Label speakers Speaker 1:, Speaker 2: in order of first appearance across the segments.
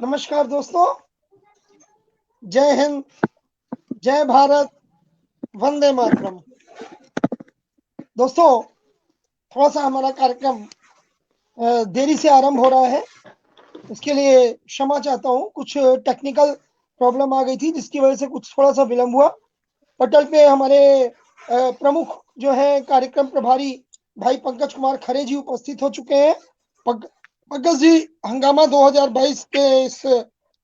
Speaker 1: नमस्कार दोस्तों, जय हिंद, जय भारत, वंदे मातरम। दोस्तों, थोड़ा सा हमारा कार्यक्रम देरी से आरंभ हो रहा है, इसके लिए क्षमा चाहता हूँ। कुछ टेक्निकल प्रॉब्लम आ गई थी जिसकी वजह से कुछ थोड़ा सा विलंब हुआ। पटल पे हमारे प्रमुख जो है कार्यक्रम प्रभारी भाई पंकज कुमार खरे जी उपस्थित हो चुके हैं। पंकज जी, हंगामा 2022 के इस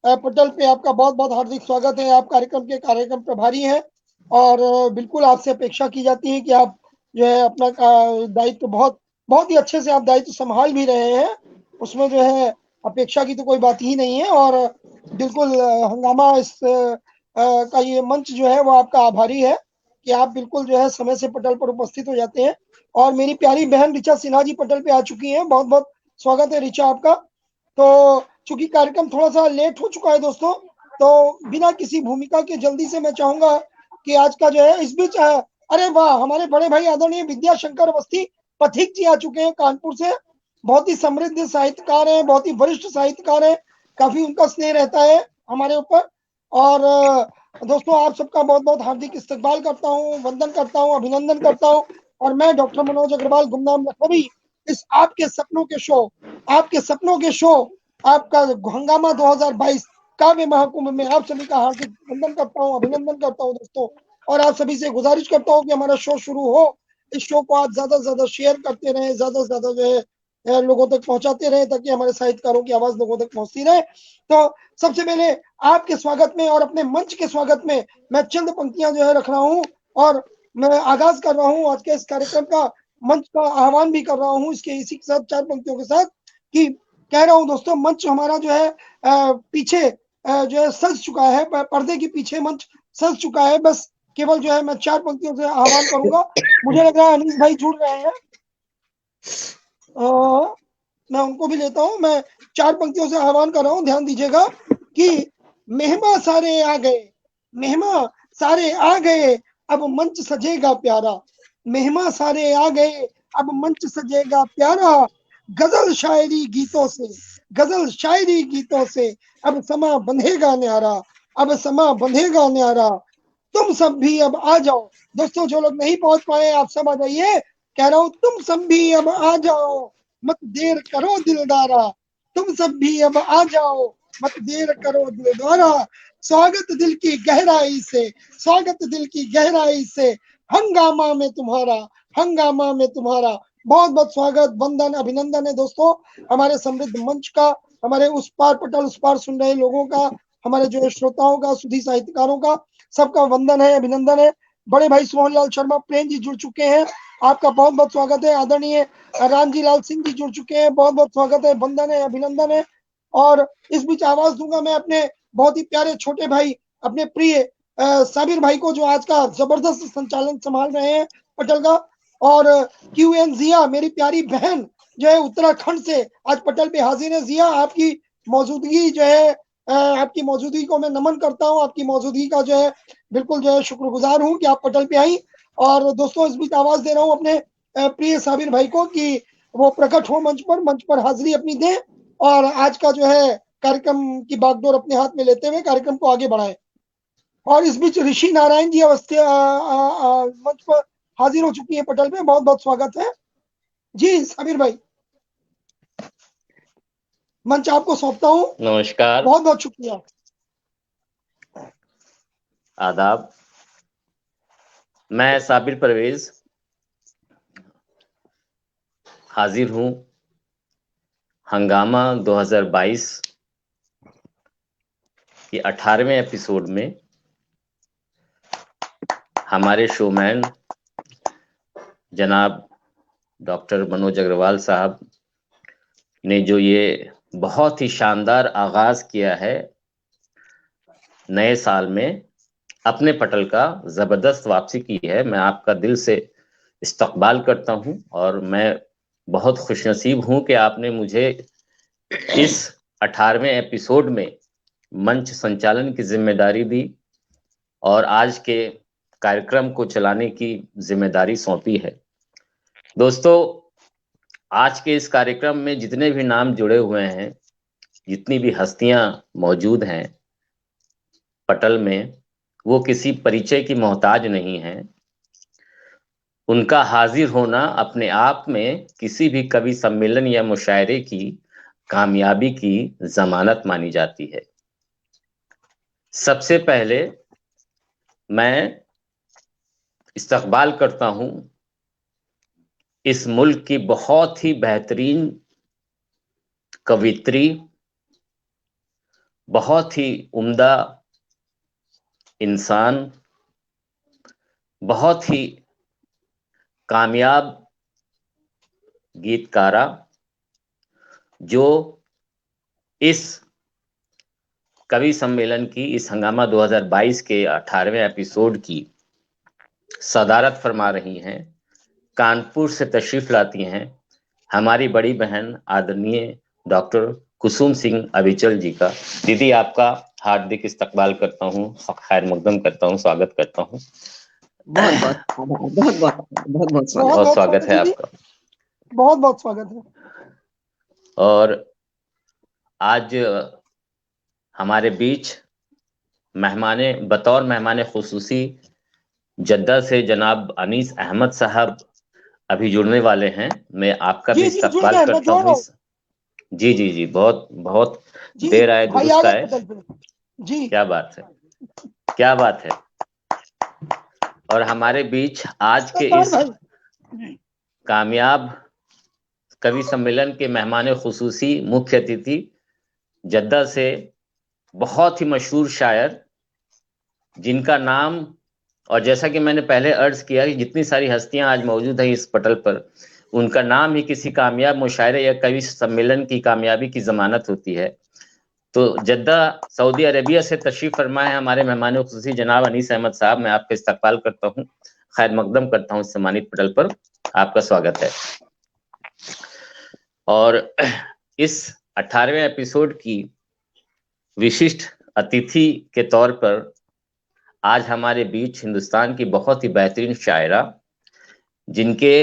Speaker 1: पटल पे आपका बहुत बहुत हार्दिक स्वागत है। आप कार्यक्रम के कार्यक्रम प्रभारी हैं और बिल्कुल आपसे अपेक्षा की जाती है कि आप जो है अपना दायित्व बहुत बहुत ही अच्छे से आप दायित्व संभाल भी रहे हैं। उसमें जो है अपेक्षा की तो कोई बात ही नहीं है और बिल्कुल हंगामा इस का ये मंच जो है वो आपका आभारी है कि आप बिल्कुल जो है समय से पटल पर उपस्थित हो जाते हैं। और मेरी प्यारी बहन ऋचा सिन्हा जी पटल पे आ चुकी हैं। बहुत बहुत स्वागत है ऋचा आपका। तो चूंकि कार्यक्रम थोड़ा सा लेट हो चुका है दोस्तों, तो बिना किसी भूमिका के जल्दी से मैं चाहूंगा कि आज का जो है इस बीच अरे वाह, हमारे बड़े भाई आदरणीय विद्याशंकर अवस्थी पथिक जी आ चुके हैं कानपुर से। बहुत ही समृद्ध साहित्यकार हैं, बहुत ही वरिष्ठ साहित्यकार हैं, काफी उनका स्नेह रहता है हमारे ऊपर। और दोस्तों, आप सबका बहुत बहुत हार्दिक इस्तकबाल करता हूँ, वंदन करता हूँ, अभिनंदन करता हूँ। और मैं डॉक्टर मनोज अग्रवाल गुमनाम लखनवी इस आपके सपनों के शो आपका हंगामा 2022 काव्य महाकुंभ में आप सभी का हार्दिक वंदन करता हूँ, अभिनंदन करता हूँ दोस्तों। और आप सभी से गुजारिश करता हूँ कि हमारा शो शुरू हो, इस शो को आप ज्यादा से ज्यादा शेयर करते रहें, ज्यादा से ज्यादा जो है लोगों तक पहुंचाते रहे, ताकि हमारे साहित्यकारों की आवाज लोगों तक पहुंचती रहे। तो सबसे पहले आपके स्वागत में और अपने मंच के स्वागत में मैं चंद पंक्तियां जो है रख रहा हूँ और मैं आगाज कर रहा हूँ आज के इस कार्यक्रम का। मंच का आह्वान भी कर रहा हूँ इसके इसी के साथ, चार पंक्तियों के साथ, कि कह रहा हूँ दोस्तों, मंच हमारा जो है पीछे जो है सज चुका है, पर्दे के पीछे मंच सज चुका है। बस केवल जो है मैं चार पंक्तियों से आह्वान करूंगा। मुझे लग रहा है अनीस भाई जुड़ रहे हैं, मैं उनको भी लेता हूं। मैं चार पंक्तियों से आह्वान कर रहा हूं, ध्यान दीजिएगा कि मेहमा सारे आ गए, मेहमा सारे आ गए, अब मंच सजेगा प्यारा। मेहमा सारे आ गए, अब मंच सजेगा प्यारा। गजल शायरी गीतों से, गजल शायरी गीतों से अब समा बंधेगा न्यारा, अब समा बंधेगा न्यारा। तुम सब भी अब आ जाओ। दोस्तों, जो लोग नहीं पहुंच पाए आप सब आ जाइए। कह रहा हूं तुम सब भी अब आ जाओ, मत देर करो दिलदारा। तुम सब भी अब आ जाओ, मत देर करो दिलदारा। स्वागत दिल की गहराई से, स्वागत दिल की गहराई से, हंगामा में तुम्हारा, हंगामा में तुम्हारा। बहुत बहुत स्वागत, वंदन, अभिनंदन है दोस्तों हमारे समृद्ध मंच का, हमारे उस पार पटल उस पार सुन रहे लोगों का, हमारे जो श्रोताओं का, सुधी साहित्यकारों का, सबका वंदन है, अभिनंदन है। बड़े भाई सोहनलाल शर्मा प्रेम जी जुड़ चुके हैं, आपका बहुत बहुत स्वागत है। आदरणीय रामजी लाल सिंह जी जुड़ चुके हैं, बहुत बहुत स्वागत है, वंदन है, अभिनंदन है। और इस बीच आवाज दूंगा मैं अपने बहुत ही प्यारे छोटे भाई, अपने प्रिय साबिर भाई को, जो आज का जबरदस्त संचालन संभाल रहे हैं पटल का। और क्यू एन जिया, मेरी प्यारी बहन जो है उत्तराखंड से आज पटल पे हाजिर है। जिया, आपकी मौजूदगी जो है आपकी मौजूदगी को मैं नमन करता हूँ, आपकी मौजूदगी का जो है बिल्कुल जो है शुक्रगुजार हूँ कि आप पटल पे आई। और दोस्तों, इस बीच आवाज दे रहा हूँ अपने प्रिय साबिर भाई को कि वो प्रकट हो मंच पर हाजिरी अपनी दें और आज का जो है कार्यक्रम की बागडोर अपने हाथ में लेते हुए कार्यक्रम को आगे बढ़ाएं। और इस बीच ऋषि नारायण जी अवस्थी मंच पर हाजिर हो चुकी है पटल पे, बहुत बहुत स्वागत है जी। साबिर भाई, मंच आपको सौंपता हूँ।
Speaker 2: नमस्कार,
Speaker 1: बहुत बहुत शुक्रिया,
Speaker 2: आदाब। मैं साबिर परवेज हाजिर हूं हंगामा 2022 के 18वें एपिसोड में। हमारे शोमैन जनाब डॉक्टर मनोज अग्रवाल साहब ने जो ये बहुत ही शानदार आगाज किया है नए साल में, अपने पटल का जबरदस्त वापसी की है। मैं आपका दिल से इस्तकबाल करता हूं और मैं बहुत खुशनसीब हूं कि आपने मुझे इस 18वें एपिसोड में मंच संचालन की जिम्मेदारी दी और आज के कार्यक्रम को चलाने की जिम्मेदारी सौंपी है। दोस्तों, आज के इस कार्यक्रम में जितने भी नाम जुड़े हुए हैं जितनी भी हस्तियां मौजूद हैं पटल में, वो किसी परिचय की मोहताज नहीं हैं। उनका हाजिर होना अपने आप में किसी भी कवि सम्मेलन या मुशायरे की कामयाबी की जमानत मानी जाती है। सबसे पहले मैं इस्तकबाल करता हूं इस मुल्क की बहुत ही बेहतरीन कवित्री, बहुत ही उम्दा इंसान, बहुत ही कामयाब गीतकारा, जो इस कवि सम्मेलन की, इस हंगामा 2022 के 18वें एपिसोड की सदारत फरमा रही हैं। कानपुर से तशरीफ लाती हैं हमारी बड़ी बहन आदरणीय डॉक्टर कुसुम सिंह अविचल जी का। दीदी, आपका हार्दिक इस्तकबाल करता हूँ, खैर मकदम करता हूँ, स्वागत करता हूँ। बहुत स्वागत है आपका।
Speaker 1: बहुत बहुत स्वागत है।
Speaker 2: और आज हमारे बीच बतौर मेहमान खुसूसी जद्दा से जनाब अनीस अहमद साहब अभी जुड़ने वाले हैं। मैं आपका भी इस्तकबाल करता हूँ। जी जी जी, बहुत बहुत देर आए दुरुस्त आए।
Speaker 1: जी,
Speaker 2: क्या बात है, क्या बात है। और हमारे बीच आज के इस कामयाब कवि सम्मेलन के मेहमान खुसूसी मुख्य अतिथि जद्दा से बहुत ही मशहूर शायर, जिनका नाम, और जैसा कि मैंने पहले अर्ज किया कि जितनी सारी हस्तियां आज मौजूद हैं इस पटल पर, उनका नाम ही किसी कामयाब मुशायरे या कवि सम्मेलन की कामयाबी की जमानत होती है। तो जद्दा सऊदी अरेबिया से तशरीफ फरमा है हमारे मेहमान खुसूसी जनाब अनीस अहमद साहब। मैं आपका इस्तकबाल करता हूँ, खैर मकदम करता हूँ इस सम्मानित पटल पर। आपका स्वागत है। और इस 18वें एपिसोड की विशिष्ट अतिथि के तौर पर आज हमारे बीच हिंदुस्तान की बहुत ही बेहतरीन शायरा, जिनके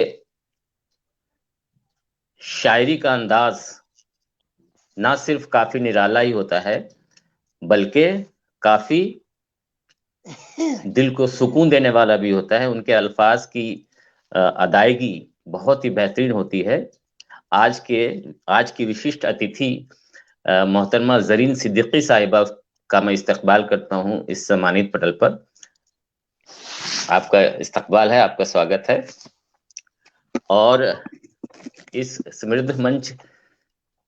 Speaker 2: शायरी का अंदाज ना सिर्फ काफी निराला ही होता है, बल्कि काफी दिल को सुकून देने वाला भी होता है। उनके अल्फाज की अदायगी बहुत ही बेहतरीन होती है। आज की विशिष्ट अतिथि मोहतरमा जरीन सिद्दीकी साहिबा का मैं इस्तकबाल करता हूं इस सम्मानित पटल पर। आपका इस्तकबाल है, आपका स्वागत है। और इस समृद्ध मंच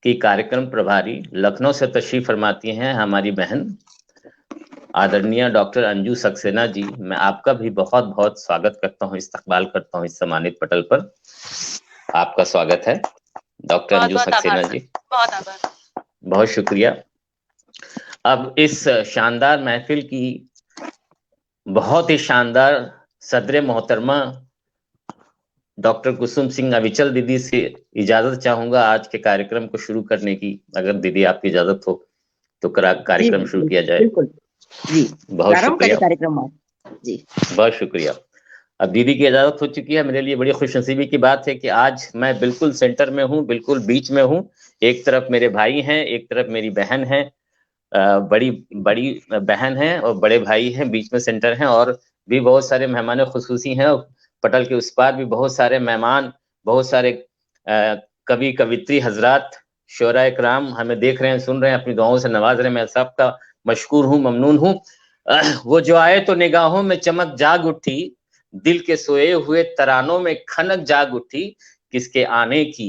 Speaker 2: की कार्यक्रम प्रभारी लखनऊ से तशरीफ फरमाती हैं हमारी बहन आदरणीय डॉक्टर अंजू सक्सेना जी। मैं आपका भी बहुत बहुत स्वागत करता हूं, इस्तकबाल करता हूं इस सम्मानित पटल पर। आपका स्वागत है डॉक्टर अंजू सक्सेना जी।
Speaker 3: बहुत आभार।
Speaker 2: बहुत शुक्रिया। अब इस शानदार महफिल की बहुत ही शानदार सदर मोहतरमा डॉक्टर कुसुम सिंह अविचल दीदी से इजाजत चाहूंगा आज के कार्यक्रम को शुरू करने की। अगर दीदी आपकी इजाजत हो तो कार्यक्रम शुरू किया जाए।
Speaker 3: जी,
Speaker 2: बहुत शुक्रिया।
Speaker 3: कार्यक्रम जी,
Speaker 2: बहुत शुक्रिया। अब दीदी की इजाजत हो चुकी है। मेरे लिए बड़ी खुशनसीबी की बात है कि आज मैं बिल्कुल सेंटर में हूँ, बिल्कुल बीच में हूँ। एक तरफ मेरे भाई हैं, एक तरफ मेरी बहन है, बड़ी बहन है और बड़े भाई हैं, बीच में सेंटर हैं, और भी बहुत सारे मेहमान खुसूसी हैं। पटल के उस पार भी बहुत सारे मेहमान, बहुत सारे कवि कवित्री हजरात, शोरा इकराम हमें देख रहे हैं, सुन रहे हैं, अपनी दुआओं से नवाज रहे हैं। मैं सबका मशकूर हूँ, ममनून हूँ। वो जो आए तो निगाहों में चमक जाग उठी, दिल के सोए हुए तरानों में खनक जाग उठी, किसके आने की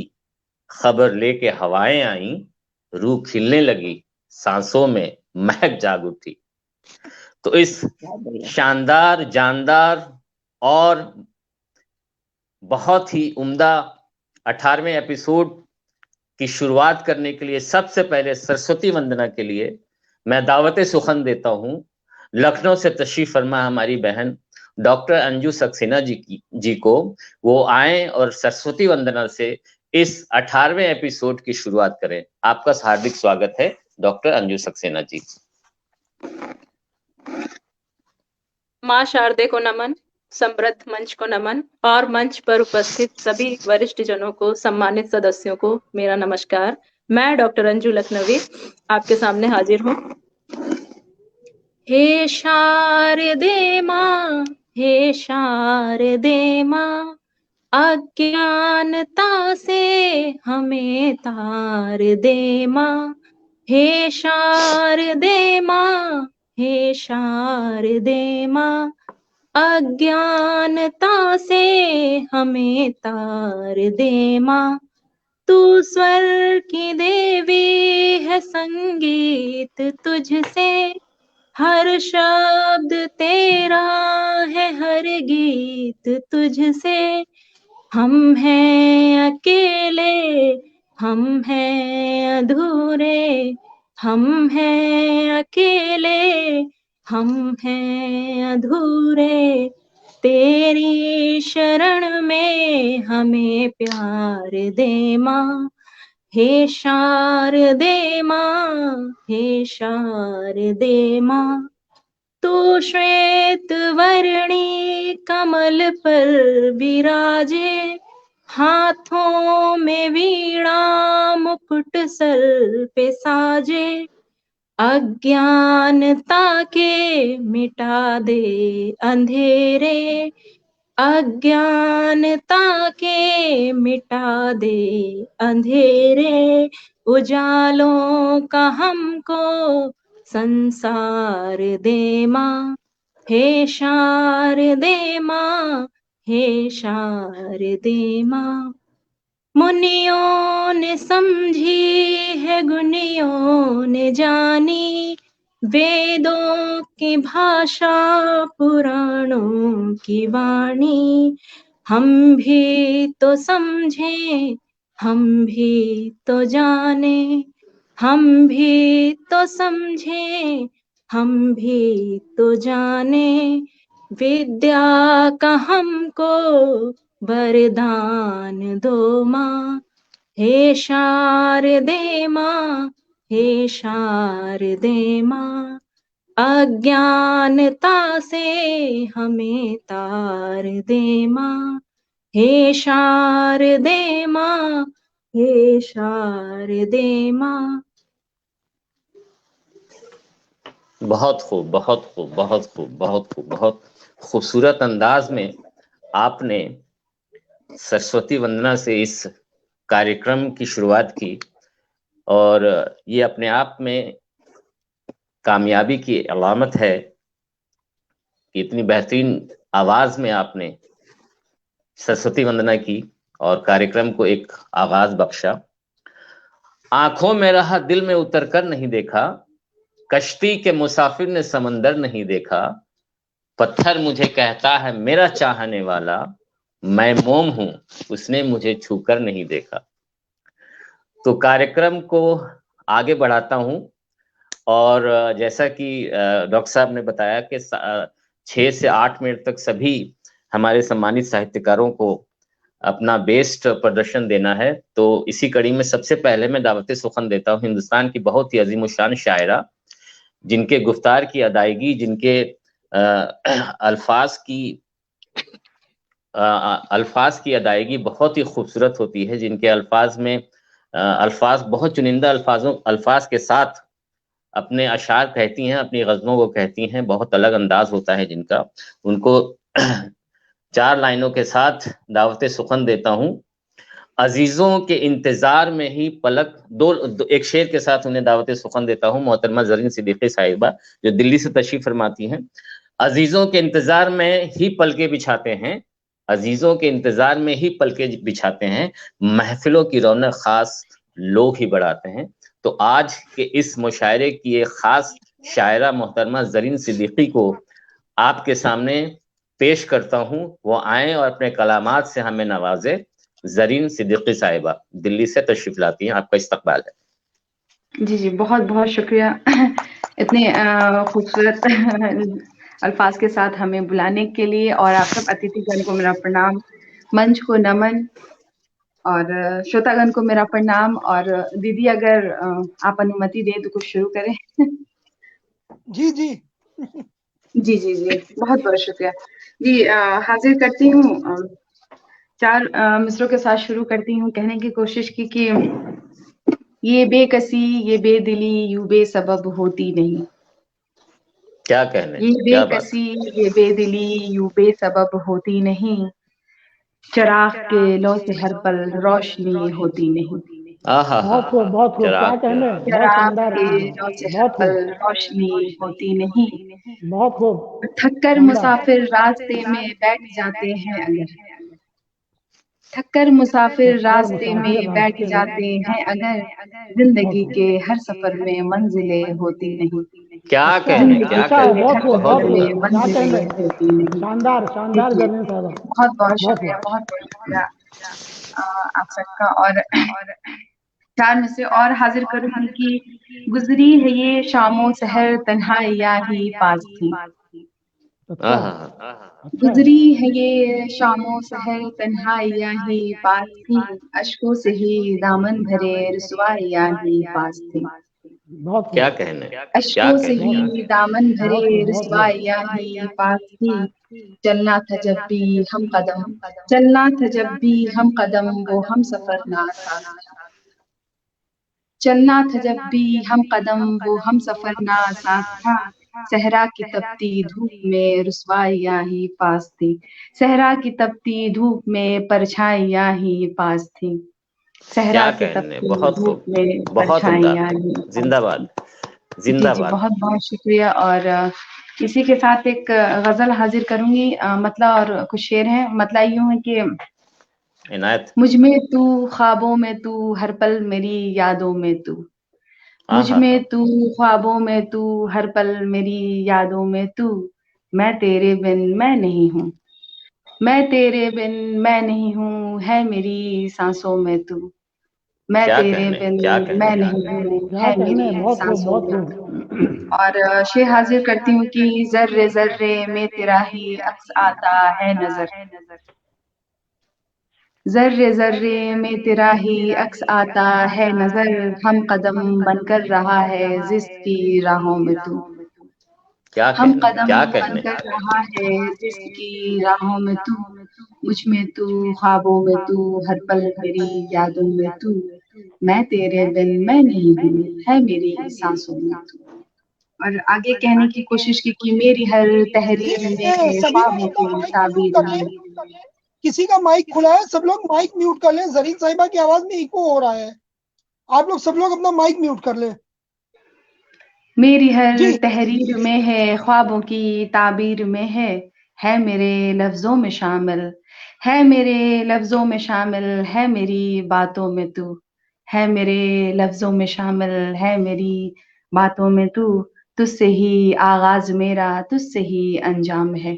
Speaker 2: खबर लेके हवाएं आई, रूह खिलने लगी, सांसों में महक जाग उठी। तो इस शानदार, जानदार और बहुत ही उम्दा 18वें एपिसोड की शुरुआत करने के लिए सबसे पहले सरस्वती वंदना के लिए मैं दावत सुखन देता हूं लखनऊ से तशरीफ फरमा हमारी बहन डॉक्टर अंजू सक्सेना जी को। वो आए और सरस्वती वंदना से इस 18वें एपिसोड की शुरुआत करें। आपका हार्दिक स्वागत है डॉक्टर अंजू सक्सेना जी।
Speaker 3: माँ शारदे को नमन, समृद्ध मंच को नमन, और मंच पर उपस्थित सभी वरिष्ठ जनों को, सम्मानित सदस्यों को मेरा नमस्कार। मैं डॉक्टर अंजू लखनवी आपके सामने हाजिर हूँ। हे शारदे माँ, हे शारदे माँ, अज्ञानता से हमें तार दे माँ। हे शारदे माँ, हे शारदे माँ, अज्ञानता से हमें तार दे माँ। तू स्वर की देवी है, संगीत तुझसे, हर शब्द तेरा है, हर गीत तुझसे। हम हैं अकेले, हम हैं अधूरे, हम हैं अकेले, हम हैं अधूरे। तेरी शरण में हमें प्यार दे माँ। हे शारदे माँ, हे शारदे माँ, तू श्वेत वर्णी कमल पर विराजे, हाथों में वीणा मुकुट सर पे साजे। अज्ञानता के मिटा दे अंधेरे, अज्ञानता के मिटा दे अंधेरे। उजालों का हमको संसार दे माँ। हे शारदे माँ, हे शारदे माँ, मुनियों ने समझी है, गुनियों ने जानी, वेदों की भाषा, पुराणों की वाणी। हम भी तो समझें, हम भी तो जाने, हम भी तो समझें, हम भी तो जाने। विद्या का हमको वरदान दो माँ। हे शारदे माँ, हे शारदे माँ, अज्ञानता से हमें तार दे माँ। हे शारदे माँ, हे शारदे माँ।
Speaker 2: बहुत खूब, बहुत खूब, बहुत खूब, बहुत खूब, बहुत खूबसूरत अंदाज में आपने सरस्वती वंदना से इस कार्यक्रम की शुरुआत की, और ये अपने आप में कामयाबी की अलामत है कि इतनी बेहतरीन आवाज में आपने सरस्वती वंदना की और कार्यक्रम को एक आगाज बख्शा। आंखों में रहा, दिल में उतर कर नहीं देखा, कश्ती के मुसाफिर ने समंदर नहीं देखा, पत्थर मुझे कहता है मेरा चाहने वाला, मैं मोम हूं उसने मुझे छूकर नहीं देखा। तो कार्यक्रम को आगे बढ़ाता हूं, और जैसा कि डॉक्टर साहब ने बताया कि 6 से 8 मिनट तक सभी हमारे सम्मानित साहित्यकारों को अपना बेस्ट प्रदर्शन देना है। तो इसी कड़ी में सबसे पहले मैं दावत सुखन देता हूं हिंदुस्तान की बहुत ही अजीमुशान शायरा, जिनके गुफ्तार की अदायगी, जिनके अल्फाज की अदायगी बहुत ही खूबसूरत होती है, जिनके अल्फाज में अल्फाज बहुत चुनिंदा अल्फाज के साथ अपने अशार कहती हैं, अपनी गज़लों को कहती हैं, बहुत अलग अंदाज होता है जिनका। उनको 4 लाइनों के साथ दावत सुखन देता हूं। अजीजों के इंतजार में ही पलक एक शेर के साथ उन्हें दावत सुखन देता हूं, मोहतरमा ज़रीन सिद्दीकी साहिबा जो दिल्ली से तशरीफ फरमाती हैं। अजीजों के इंतजार में ही पलके बिछाते हैं, अजीजों के इंतजार में ही पलके बिछाते हैं, महफिलों की रौनक खास लोग ही बढ़ाते हैं। तो आज के इस मुशायरे की एक खास शायरा मोहतरमा ज़रीन सिद्दीकी को आपके सामने पेश करता हूं, वो आए और अपने कलामात से हमें नवाजे। ज़रीन सिद्दीकी साहिबा दिल्ली से तशरीफ लाती हैं, आपका इस्तकबाल है।
Speaker 4: जी जी, बहुत बहुत शुक्रिया इतने खूबसूरत अल्फाज के साथ हमें बुलाने के लिए, और आप सब अतिथिगण को मेरा प्रणाम, मंच को नमन, और श्रोतागण को मेरा प्रणाम। और दीदी अगर आप अनुमति दें तो कुछ शुरू करें।
Speaker 1: जी जी
Speaker 4: जी जी जी, बहुत बहुत शुक्रिया जी। हाजिर करती हूँ, 4 मिसरों के साथ शुरू करती हूँ। कहने की कोशिश की कि ये बेकसी ये बेदिली यूं बेसबब होती नहीं।
Speaker 2: क्या कहने,
Speaker 4: ये
Speaker 2: क्या बात।
Speaker 4: बेकसी ये बेदिली यूं बेसबब होती नहीं। चराग के लौ से हर पल रोशनी होती नहीं।
Speaker 2: आहा,
Speaker 1: बहुत खूब, बहुत खूब, क्या कहने, बहुत
Speaker 4: चराग
Speaker 1: शानदार,
Speaker 4: के लौ से हर
Speaker 1: बहुत
Speaker 4: पल
Speaker 1: खूब,
Speaker 4: रोशनी होती नहीं।
Speaker 1: बहुत खूब,
Speaker 4: थककर मुसाफिर रास्ते में बैठ जाते हैं अगर। थककर मुसाफिर रास्ते में बैठ जाते हैं अगर। जिंदगी के हर सफर में मंजिलें होती नहीं।
Speaker 2: क्या कहने,
Speaker 4: जिंदगी
Speaker 2: क्या
Speaker 4: के
Speaker 2: कहने,
Speaker 4: हर
Speaker 2: बहुत
Speaker 4: सफर में
Speaker 2: खूब।
Speaker 4: मंजिलें होती नहीं।
Speaker 1: शानदार, शानदार
Speaker 4: जी,
Speaker 1: जर्नी साहबा,
Speaker 4: बहुत बहुत
Speaker 1: बहुत
Speaker 4: शुक्रिया,
Speaker 1: खूब।
Speaker 4: बहुत बहुत शुक्रिया आप सबका। और चार में से और हाजिर करूंगी कि गुजरी है ये शामो सहर तन्हाइयाँ ही पास थी।
Speaker 1: अच्छा,
Speaker 2: आहा,
Speaker 1: अच्छा,
Speaker 4: गुजरी है ये शामो सहर तन्हाइयाँ ही पास थी। अश्कों से ही दामन भरे रुसवाइयाँ ही पास थी।
Speaker 1: बहुत
Speaker 2: क्या
Speaker 1: खूब,
Speaker 2: कहने, क्या
Speaker 4: अश्कों से
Speaker 2: कहने।
Speaker 4: ही दामन भरे
Speaker 1: बहुत खूब, बहुत खूब,
Speaker 4: रुसवाइयाँ ही पास थी। चलना था जब भी हम कदम, चलना था जब भी हम कदम, वो हम सफर ना साथ था। चलना था जब भी हम कदम, वो हम सफर ना साथ था। सहरा की तपती धूप में रुसवाइयाँ ही पास थी। सहरा की तपती धूप में परछाइयाँ ही पास थी। सहरा
Speaker 2: क्या
Speaker 4: की
Speaker 2: कहने,
Speaker 4: तपती
Speaker 2: बहुत
Speaker 4: धूप
Speaker 2: खूब,
Speaker 4: में
Speaker 2: बहुत उम्दा।
Speaker 4: परछाइयाँ ही पास थी।
Speaker 2: जिंदाबाद,
Speaker 4: जी जी,
Speaker 2: जिंदाबाद।
Speaker 4: बहुत बहुत शुक्रिया। और इसी के साथ एक गजल हाजिर करूंगी। मतला और कुछ शेर हैं। मतला यूं है कि
Speaker 2: इनायत।
Speaker 4: मुझ में तू, ख्वाबों में तू, हर पल मेरी यादों में तू। मुझ
Speaker 2: आहा,
Speaker 4: में तू, ख्वाबों में तू, हर पल मेरी यादों में तू। मैं तेरे बिन मैं नहीं हूँ, मैं तेरे बिन मैं नहीं हूँ, है मेरी सांसों में तू। मैं
Speaker 2: क्या
Speaker 4: तेरे
Speaker 2: कहने,
Speaker 4: बिन
Speaker 2: क्या
Speaker 4: मैं
Speaker 2: कहने।
Speaker 4: नहीं हूँ,
Speaker 1: क्या
Speaker 4: है
Speaker 1: कहने,
Speaker 4: मेरी
Speaker 1: बहुत खूब,
Speaker 4: सांसों
Speaker 1: बहुत
Speaker 4: में तू।
Speaker 1: खूब।
Speaker 4: और शेर हाजिर करती हूँ कि जर्रे जर्रे में तेरा ही अक्स आता है नजर। जर्रे जर्रे में तेरा ही अक्स आता है नजर। हम कदम बनकर रहा है जिस की राहों में तू।
Speaker 2: क्या
Speaker 4: हम
Speaker 2: कहने,
Speaker 4: कदम
Speaker 2: क्या कहने।
Speaker 4: बनकर रहा है जिसकी राहों में तू। मुझ में तू, ख्वाबों में तू, हर पल मेरी यादों में तू। मैं तेरे बिन मैं नहीं हूँ, है मेरी सांसों में तू। और आगे कहने की कोशिश की कि मेरी हर तहरीर में है
Speaker 1: सभी लोग
Speaker 4: ख्वाबों
Speaker 1: अपना
Speaker 4: की
Speaker 1: माइक म्यूट
Speaker 4: ताबीर
Speaker 1: कर
Speaker 4: में।
Speaker 1: लें, किसी का माइक खुला है, सब लोग माइक म्यूट कर लें। जरीन साहिबा की आवाज में इको हो रहा है, आप लोग सब लोग अपना माइक म्यूट कर लें।
Speaker 4: मेरी हर
Speaker 1: जी,
Speaker 4: तहरीर में है ख्वाबों की ताबीर में है मेरे लफ्जों में शामिल, है मेरे लफ्जों में शामिल, है मेरी बातों में तू। है मेरे लफ्जों में शामिल, है मेरी बातों में तू। तुझसे ही आगाज मेरा, तुझसे ही अंजाम है।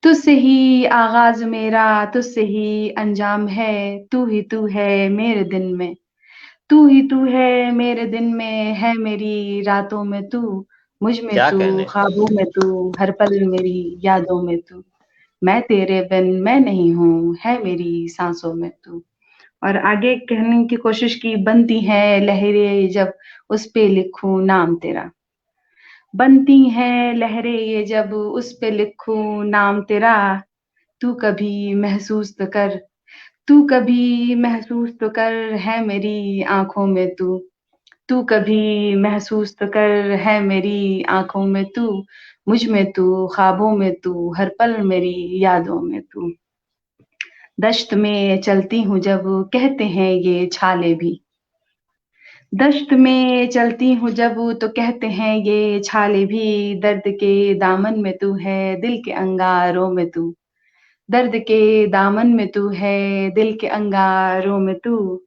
Speaker 4: तुझसे ही आगाज मेरा, तुझसे ही अंजाम है। तू है मेरे दिन में, तू ही तू है मेरे दिन में, है मेरी रातों में तू। मुझ में
Speaker 2: क्या
Speaker 4: तू,
Speaker 2: कहने।
Speaker 4: ख्वाबों में तू, हर पल मेरी यादों में तू। मैं तेरे बिन मैं नहीं हूँ, है मेरी सांसों में तू। और आगे कहने की कोशिश की, बनती हैं लहरें जब उस पे लिखूं नाम तेरा। बनती हैं लहरें ये जब उस पे लिखूं नाम तेरा। तू कभी महसूस तो कर, तू कभी महसूस तो कर, है मेरी आंखों में तू। तू कभी महसूस तो कर, है मेरी आंखों में तू। मुझ में तू, ख्वाबों में तू, हर पल मेरी यादों में तू। दश्त में चलती हूँ जब, कहते हैं ये छाले भी। दश्त में चलती हूँ जब तो कहते हैं ये छाले भी। दर्द के दामन में तू है, दिल के अंगारों में तू। दर्द के दामन में तू है, दिल के अंगारों में तू।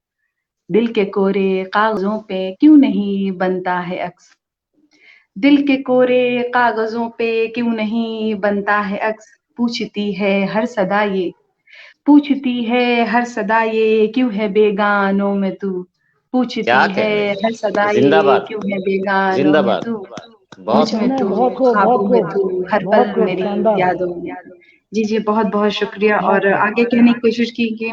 Speaker 4: दिल के कोरे कागजों पे क्यों नहीं बनता है अक्स। दिल के कोरे कागजों पे क्यों नहीं बनता है अक्स। पूछती है हर सदा ये, पूछती है हर सदा ये, क्यों है बेगानों में तू।
Speaker 2: क्या
Speaker 4: पूछती है
Speaker 2: कहने।
Speaker 4: हर सदा ये,
Speaker 2: जिंदाबाद,
Speaker 4: क्यों है बेगानों में
Speaker 2: जिंदाबाद।
Speaker 4: तू।
Speaker 1: क्या
Speaker 2: बहुत
Speaker 4: मुझ में
Speaker 1: कहने,
Speaker 2: खूब।
Speaker 4: तू,
Speaker 1: बहुत खूब, बहुत
Speaker 4: ख्वाबों में
Speaker 1: खूब,
Speaker 4: तू, हर पल
Speaker 1: बहुत खूब,
Speaker 4: मेरी
Speaker 1: शानदार,
Speaker 4: यादों में। जी जी, बहुत बहुत शुक्रिया।
Speaker 1: बहुत
Speaker 4: और
Speaker 1: खूब।
Speaker 4: आगे कहने की कोशिश की कि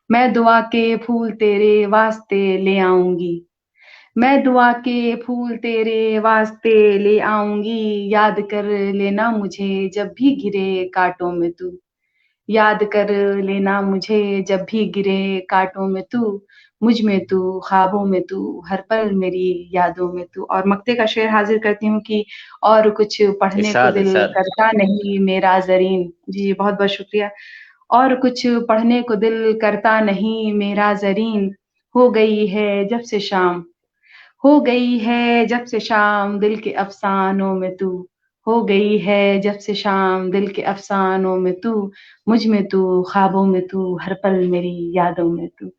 Speaker 4: मैं दुआ के फूल तेरे वास्ते ले आऊंगी। मैं दुआ के फूल तेरे वास्ते ले आऊंगी। याद कर लेना मुझे जब भी गिरे कांटों में तू। याद कर लेना मुझे जब भी गिरे कांटों में तू। मुझ में तू, ख्वाबों में तू, हर पल मेरी यादों में तू। और मक्ते का शेर हाजिर करती हूँ कि और कुछ पढ़ने को
Speaker 2: इरशाद
Speaker 4: दिल
Speaker 2: इरशाद।
Speaker 4: करता नहीं मेरा ज़रीन। जी बहुत बहुत शुक्रिया। और कुछ पढ़ने को दिल करता नहीं मेरा ज़रीन, हो गई है जब से शाम, हो गई है जब से शाम दिल के अफसानों में तू, हो गई है जब से शाम दिल के अफसानों में तू, मुझ में तू, ख्वाबों में तू, हर पल मेरी यादों में तू।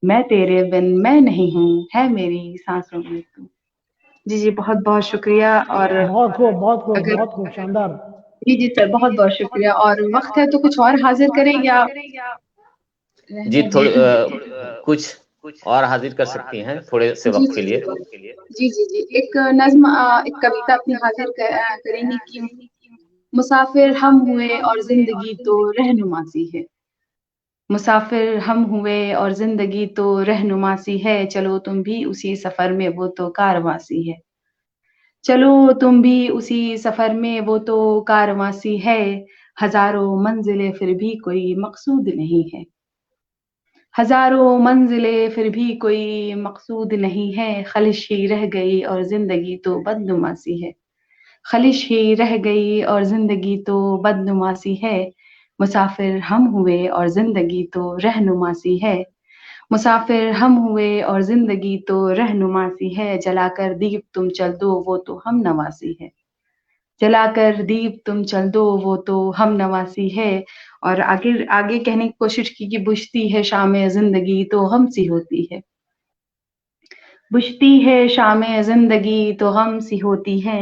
Speaker 4: मैं तेरे बिन मैं नहीं हूँ, है मेरी सांसों में तू। जी जी बहुत बहुत शुक्रिया। और
Speaker 1: बहुत खूब, बहुत खूब,
Speaker 4: अगर
Speaker 1: बहुत खूब, शानदार।
Speaker 4: जी जी सर बहुत बहुत शुक्रिया। और वक्त है तो कुछ और हाजिर करें या
Speaker 2: जी
Speaker 4: रहने
Speaker 2: थोड़े
Speaker 4: दें?
Speaker 2: कुछ और हाजिर कर सकती हैं थोड़े से
Speaker 4: जी
Speaker 2: वक्त
Speaker 4: जी
Speaker 2: के
Speaker 4: जी
Speaker 2: लिए।
Speaker 4: जी जी जी एक नज्म, एक कविता अपनी हाजिर करेंगे कि मुसाफिर हम हुए और जिंदगी तो रहनुमा सी है। मुसाफिर हम हुए और जिंदगी तो रहनुमा सी है, चलो तुम भी उसी सफर में वो तो कारवां सी है। चलो तुम भी उसी सफर में वो तो कारवां सी है, हजारों मंजिलें फिर भी कोई मकसूद नहीं है। हजारों मंजिलें फिर भी कोई मकसूद नहीं है, ख्वाहिश ही रह गई और जिंदगी तो बदनुमा सी है। ख्वाहिश ही रह गई और जिंदगी तो बदनुमा सी है। मुसाफिर हम हुए और जिंदगी तो रहनुमा सी है। मुसाफिर हम हुए और जिंदगी तो रहनुमा सी है, जलाकर दीप तुम चल दो वो तो हम नवासी है। जलाकर दीप तुम चल दो वो तो हम नवासी है। और आगे आगे कहने की कोशिश की कि बुझती है शामें जिंदगी तो गम सी होती है। बुझती है शामें जिंदगी तो गम सी होती है,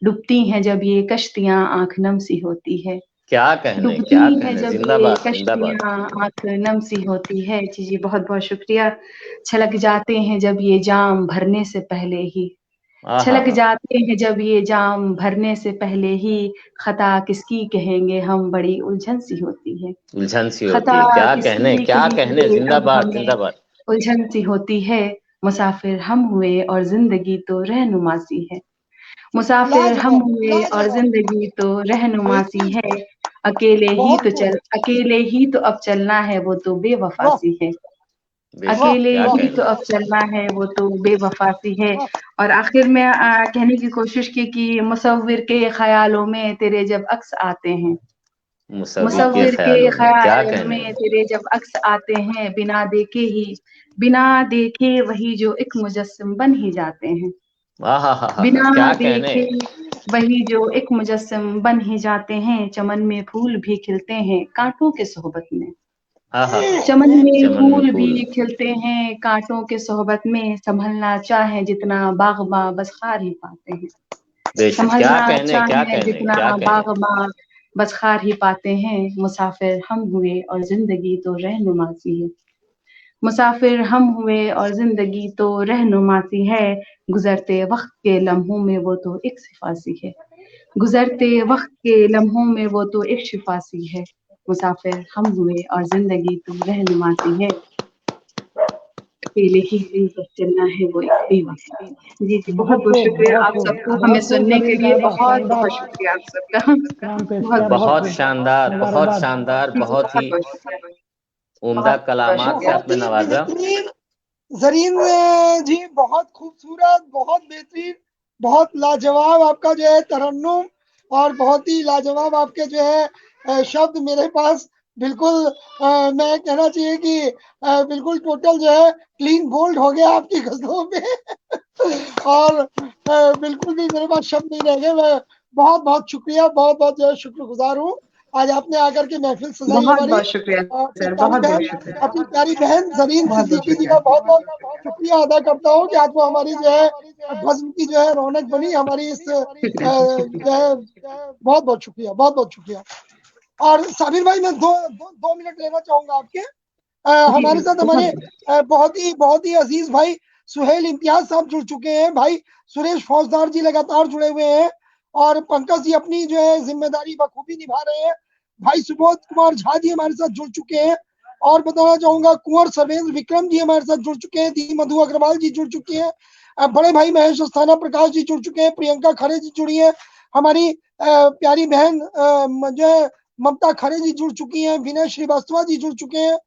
Speaker 4: डूबती हैं जब ये कश्तियां आंख नम सी होती है।
Speaker 2: क्या
Speaker 4: डूबती है
Speaker 2: कहने,
Speaker 4: जब ये
Speaker 2: जिंदाबाद जिंदाबाद।
Speaker 4: कश्तियां आंख नम सी होती है। जी जी बहुत बहुत शुक्रिया। छलक जाते हैं जब ये जाम भरने से पहले ही,
Speaker 2: आहा
Speaker 4: छलक जाते हैं जब ये जाम भरने से पहले ही, खता किसकी कहेंगे हम बड़ी उलझन सी होती है।
Speaker 2: उलझन सी होती
Speaker 4: खता
Speaker 2: है।
Speaker 4: किसकी
Speaker 2: क्या कहने,
Speaker 4: कहेंगे अब
Speaker 2: जिंदाबाद
Speaker 4: हमें
Speaker 2: जिंदाबाद।
Speaker 4: उलझन सी होती है। मुसाफिर हम हुए और जिंदगी तो रहनुमा सी है। मुसाफिर हम
Speaker 1: लाजवाब,
Speaker 4: हुए और
Speaker 1: लाजवाब।
Speaker 4: जिंदगी तो रहनुमा सी है।
Speaker 1: बेहतरीन। बहुत खूब।
Speaker 4: अकेले ही तो अब चलना है वो तो बेवफा
Speaker 1: वाह,
Speaker 4: सी है।
Speaker 1: वाह,
Speaker 2: बेशक,
Speaker 4: अकेले
Speaker 2: क्या
Speaker 1: वाह,
Speaker 4: ही तो
Speaker 2: कहने।
Speaker 4: अब चलना है वो तो बेवफा सी है।
Speaker 1: वाह।
Speaker 4: और आखिर में कहने की कोशिश की कि मुसव्विर के ख्यालों में तेरे जब अक्स आते हैं,
Speaker 2: मुसव्विर के
Speaker 4: मुसव्विर के
Speaker 2: ख्यालों में, क्या
Speaker 4: ख्यालों
Speaker 2: कहने।
Speaker 4: में तेरे जब अक्स आते हैं, बिना देखे वही जो एक मुजस्सिम बन ही जाते हैं।
Speaker 2: आहा हा हा हा,
Speaker 4: बिना
Speaker 2: क्या कहने।
Speaker 4: देखे वही जो एक मुजस्सिम बन ही जाते हैं। चमन में फूल भी खिलते हैं कांटों के सोहबत में,
Speaker 2: हा हा हा।
Speaker 4: चमन में
Speaker 2: चमन में
Speaker 4: फूल भी
Speaker 2: फूल।
Speaker 4: खिलते हैं कांटों के सोहबत में। संभलना चाहे जितना बागबां बस खार ही पाते हैं।
Speaker 2: बेशक,
Speaker 4: संभलना
Speaker 2: क्या
Speaker 4: चाहे
Speaker 2: कहने,
Speaker 4: जितना
Speaker 2: क्या कहने।
Speaker 4: बागबां बस खार ही पाते हैं। मुसाफिर हम हुए और जिंदगी तो रहनुमा सी है। मुसाफिर हम हुए और जिंदगी तो रहनुमा सी है। गुजरते वक्त के लम्हों में वो तो एक सिफा सी है। गुजरते वक्त के लम्हों में वो तो एक शिफा सी है। मुसाफिर हम हुए और जिंदगी तो रहनुमा सी है। अकेले ही दिल चलना है वो एक बेवफा। जी जी बहुत
Speaker 1: बहुत
Speaker 4: बहुत
Speaker 1: खूब,
Speaker 4: शुक्रिया
Speaker 1: बहुत
Speaker 4: आप
Speaker 1: खूब,
Speaker 4: सबको हमें
Speaker 1: बहुत
Speaker 4: सुनने के
Speaker 1: खूबतरीन
Speaker 4: लिए।
Speaker 1: कायदा,
Speaker 4: बहुत
Speaker 1: शानदार
Speaker 4: बहुत शुक्रिया आप सबका।
Speaker 1: कलाम पेश
Speaker 4: बहुत
Speaker 1: किया, बहुत
Speaker 4: बहुत
Speaker 2: बहुत
Speaker 1: खूब।
Speaker 2: शानदार, बहुत
Speaker 1: मुबारकबाद।
Speaker 2: शानदार,
Speaker 4: जी जी
Speaker 2: बहुत
Speaker 4: बहुत
Speaker 2: ही
Speaker 4: बहुत शुक्रिया।
Speaker 2: उम्दा
Speaker 4: बहुत बहुत
Speaker 2: कलामात से
Speaker 4: शुक्रिया।
Speaker 2: आपने
Speaker 1: बहुत ही
Speaker 2: नवाजा।
Speaker 1: बेहतरीन। जरीन जी, बहुत खूबसूरत, बहुत बेहतरीन, बहुत लाजवाब आपका जो है तरन्नुम, और बहुत ही लाजवाब आपके जो है शब्द मेरे पास बिल्कुल मैं कहना चाहिए कि बिल्कुल टोटल जो है क्लीन बोल्ड हो गया आपकी गजलों में। और बिल्कुल भी मेरे पास शब्द नहीं रह गए। मैं बहुत बहुत शुक्रिया, बहुत बहुत जो है शुक्रगुजार हूँ आज आपने आकर के महफिल सजाई
Speaker 4: बहुत
Speaker 1: हमारी।
Speaker 4: बहुत शुक्रिया
Speaker 1: अपनी
Speaker 4: सर,
Speaker 1: प्यारी
Speaker 4: बहुत बहुत
Speaker 1: बहन,
Speaker 4: शुक्रिया।
Speaker 1: अपनी प्यारी बहन जरीन
Speaker 4: बहुत बहुत
Speaker 1: सिद्दीकी जी
Speaker 4: शुक्रिया।
Speaker 1: का बहुत बहुत शुक्रिया अदा करता हूँ कि आज वो हमारी जो है बज़्म की जो है रौनक बनी हमारी इस
Speaker 4: शुक्रिया सर, शुक्रिया।
Speaker 1: जो है। बहुत बहुत शुक्रिया, बहुत बहुत शुक्रिया। और साबिर भाई, मैं दो मिनट लेना चाहूंगा आपके।
Speaker 4: जी
Speaker 1: हमारे
Speaker 4: जी
Speaker 1: साथ
Speaker 4: बहुत
Speaker 1: हमारे बहुत ही अजीज भाई सुहेल इम्तियाज साहब जुड़ चुके हैं। भाई सुरेश फौजदार जी लगातार जुड़े हुए हैं, और पंकज जी अपनी जो है जिम्मेदारी बखूबी निभा रहे हैं। भाई सुबोध कुमार झा जी हमारे साथ जुड़ चुके हैं, और बताना चाहूंगा कुंवर सर्वेंद्र विक्रम जी हमारे साथ जुड़ चुके हैं, दी मधु अग्रवाल जी जुड़ चुके हैं, बड़े भाई महेश अस्थाना प्रकाश जी जुड़ चुके हैं, प्रियंका खरे जी जुड़ी है, हमारी प्यारी बहन जो है ममता खरे जी जुड़ चुकी हैं, विनय श्रीवास्तव जी जुड़ चुके हैं,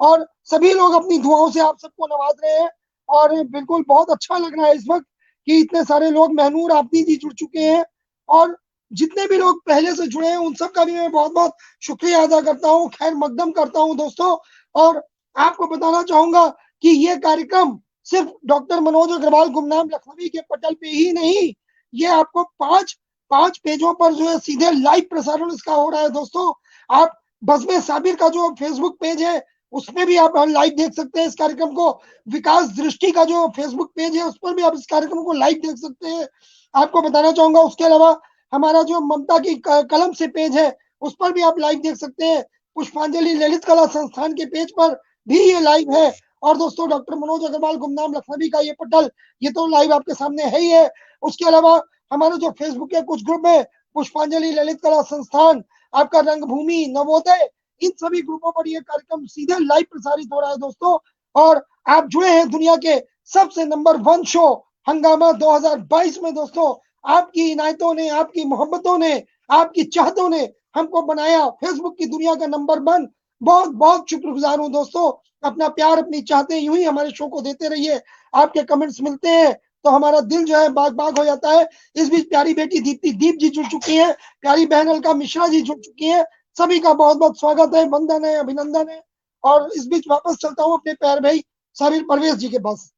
Speaker 1: और सभी लोग अपनी दुआओं से आप सबको नवाज रहे हैं और बिल्कुल बहुत अच्छा लग रहा है इस वक्त कि इतने सारे लोग महनूर आफनी जी जुड़ चुके हैं और जितने भी लोग पहले से जुड़े हैं उन सब का भी मैं बहुत बहुत शुक्रिया अदा करता हूँ, खैर मकदम करता हूँ दोस्तों। और आपको बताना चाहूंगा कि ये कार्यक्रम सिर्फ डॉक्टर मनोज अग्रवाल गुमनाम लखनवी के पटल पे ही नहीं, ये आपको पांच पेजों पर जो है सीधे लाइव प्रसारण इसका हो रहा है दोस्तों। आप बज़्म साबिर का जो फेसबुक पेज है उसमें भी आप लाइव देख सकते हैं इस कार्यक्रम को। विकास दृष्टि का जो फेसबुक पेज है उस पर भी आप इस कार्यक्रम को लाइव देख सकते हैं। आपको बताना चाहूंगा उसके अलावा हमारा जो ममता की कलम से पेज है उस पर भी आप लाइव देख सकते हैं। पुष्पांजलि ललित कला संस्थान के पेज पर भी ये लाइव है। और दोस्तों डॉक्टर मनोज अग्रवाल गुमनाम लखनवी का ये पटल ये तो लाइव आपके सामने है ही है। उसके अलावा हमारे जो फेसबुक के कुछ ग्रुप है, पुष्पांजलि ललित कला संस्थान, आपका रंगभूमि, नवोदय, इन सभी ग्रुपों पर ये कार्यक्रम सीधे लाइव प्रसारित हो रहा है दोस्तों। और आप जुड़े हैं दुनिया के सबसे नंबर 1 शो हंगामा 2022 में दोस्तों। आपकी इनायतों ने, आपकी मोहब्बतों ने, आपकी चाहतों ने हमको बनाया फेसबुक की दुनिया का नंबर 1। बहुत बहुत शुक्रगुजार हूं दोस्तों। अपना प्यार, अपनी चाहते यूं ही हमारे शो को देते रहिए। आपके कमेंट्स मिलते हैं तो हमारा दिल जो है बाग बाग हो जाता है। इस बीच प्यारी बेटी दीप्ति दीप जी जुड़ चुकी हैं, प्यारी बहन अलका मिश्रा जी जुड़ चुकी हैं। सभी का बहुत बहुत स्वागत है, वंदन है, अभिनंदन है। और इस बीच वापस चलता हूँ अपने प्यारे भाई साबिर परवेज जी के पास।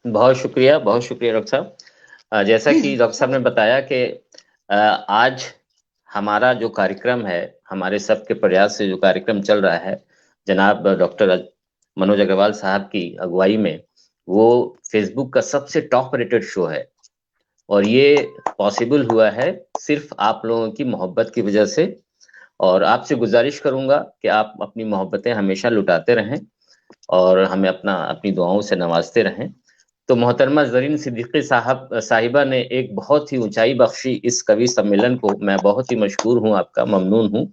Speaker 2: बहुत शुक्रिया डॉक्टर साहब। जैसा कि डॉक्टर साहब ने बताया कि आज हमारा जो कार्यक्रम है, हमारे सबके प्रयास से जो कार्यक्रम चल रहा है जनाब डॉक्टर मनोज अग्रवाल साहब की अगुवाई में, वो फेसबुक का सबसे टॉप रेटेड शो है और ये पॉसिबल हुआ है सिर्फ आप लोगों की मोहब्बत की वजह से। और आपसे गुजारिश करूंगा कि आप अपनी मोहब्बतें हमेशा लुटाते रहें और हमें अपनी दुआओं से नवाजते रहें। तो मोहतरमा ज़रीन सिद्दीकी साहिबा ने एक बहुत ही ऊंचाई बख्शी इस कवि सम्मेलन को। मैं बहुत ही मशकूर हूं, आपका ममनून हूं।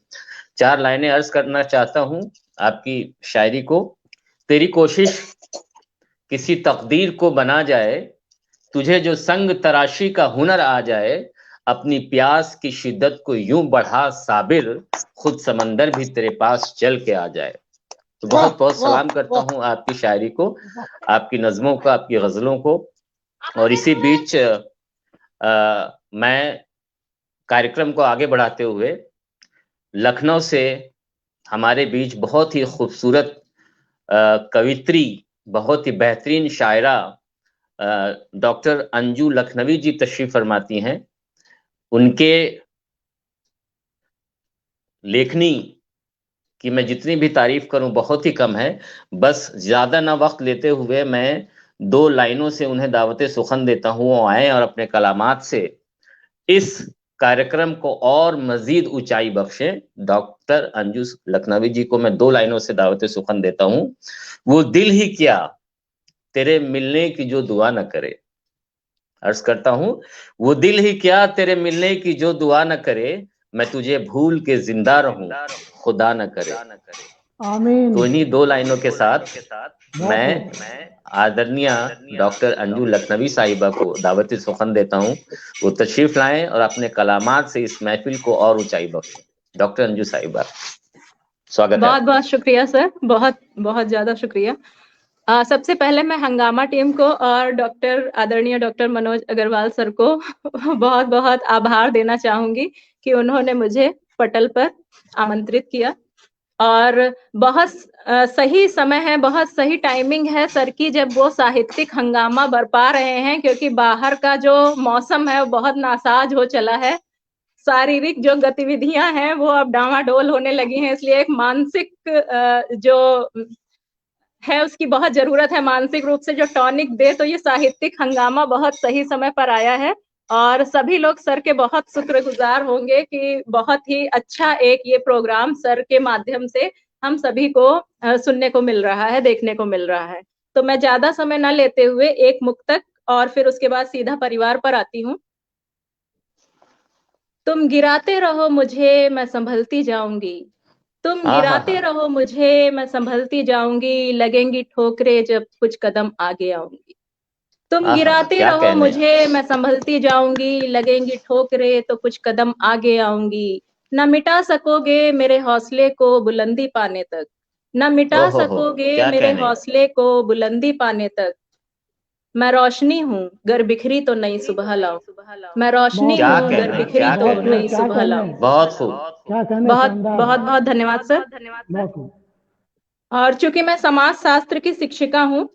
Speaker 2: 4 लाइनें अर्ज करना चाहता हूं आपकी शायरी को। तेरी कोशिश किसी तकदीर को बना जाए, तुझे जो संग तराशी का हुनर आ जाए, अपनी प्यास की शिद्दत को यूं बढ़ा साबिर, खुद समंदर भी तेरे पास चल के आ जाए। तो बहुत बहुत सलाम करता हूं आपकी शायरी को, आपकी नज़मों को, आपकी गजलों को। और इसी बीच मैं कार्यक्रम को आगे बढ़ाते हुए लखनऊ से हमारे बीच बहुत ही खूबसूरत कवित्री, बहुत ही बेहतरीन शायरा डॉक्टर अंजू लखनवी जी तशरीफ फरमाती हैं। उनके लेखनी कि मैं जितनी भी तारीफ करूं बहुत ही कम है। बस ज्यादा ना वक्त लेते हुए मैं 2 लाइनों से उन्हें दावत सुखन देता हूं, वो आए और अपने कलामात से इस कार्यक्रम को और मजीद ऊंचाई बख्शे। डॉक्टर अंजू लखनवी जी को मैं 2 लाइनों से दावत सुखन देता हूं। वो दिल ही क्या तेरे मिलने की जो दुआ न करे, अर्ज करता हूं, वो दिल ही क्या तेरे मिलने की जो दुआ न करे, मैं तुझे भूल के जिंदा रहूं खुदा न करे। आमीन। तो इन्हीं 2 लाइनों के साथ मैं आदरणीय डॉक्टर अंजू लखनवी साहिबा को दावती सुखन देता हूं। वो तशरीफ लाएं और अपने कलामात से इस महफिल को और ऊंचाई बख्शें। डॉक्टर अंजू साहिबा, स्वागत है।
Speaker 3: बहुत बहुत शुक्रिया सर, बहुत बहुत ज्यादा शुक्रिया। सबसे पहले मैं हंगामा टीम को और आदरणीय डॉक्टर मनोज अग्रवाल सर को बहुत बहुत आभार देना चाहूंगी कि उन्होंने मुझे पटल पर आमंत्रित किया। और बहुत सही समय है, बहुत सही टाइमिंग है सर की, जब वो साहित्यिक हंगामा बरपा रहे हैं, क्योंकि बाहर का जो मौसम है वो बहुत नासाज हो चला है। शारीरिक जो गतिविधियां हैं वो अब डामाडोल होने लगी हैं, इसलिए एक मानसिक जो है उसकी बहुत जरूरत है, मानसिक रूप से जो टॉनिक दे। तो ये साहित्यिक हंगामा बहुत सही समय पर आया है और सभी लोग सर के बहुत शुक्रगुजार होंगे कि बहुत ही अच्छा एक ये प्रोग्राम सर के माध्यम से हम सभी को सुनने को मिल रहा है, देखने को मिल रहा है। तो मैं ज्यादा समय न लेते हुए एक मुक्तक और फिर उसके बाद सीधा परिवार पर आती हूँ। तुम गिराते रहो मुझे, मैं संभलती जाऊंगी। तुम गिराते रहो मुझे, मैं संभलती जाऊंगी। लगेंगी ठोकरे जब कुछ कदम आगे आऊंगी। तुम गिराते रहो मुझे, मैं संभलती जाऊंगी। लगेंगी ठोकरे तो कुछ कदम आगे आऊंगी। न मिटा सकोगे मेरे हौसले को बुलंदी पाने तक। न मिटा
Speaker 2: ओहो हो,
Speaker 3: सकोगे
Speaker 2: क्या
Speaker 3: मेरे
Speaker 2: कहने।
Speaker 3: हौसले को बुलंदी पाने तक। मैं रोशनी हूँ गर बिखरी तो नई सुबह लाओ। मैं रोशनी
Speaker 2: क्या
Speaker 3: हूँ गर
Speaker 2: कहने,
Speaker 3: बिखरी
Speaker 2: क्या
Speaker 3: तो
Speaker 2: कहने,
Speaker 3: नई सुबह लाओ।
Speaker 2: बहुत खूब।
Speaker 1: क्या कहने,
Speaker 3: बहुत
Speaker 1: शानदार।
Speaker 3: बहुत बहुत धन्यवाद सर।
Speaker 1: बहुत खूब।
Speaker 3: और चूंकि मैं समाज शास्त्र की शिक्षिका हूँ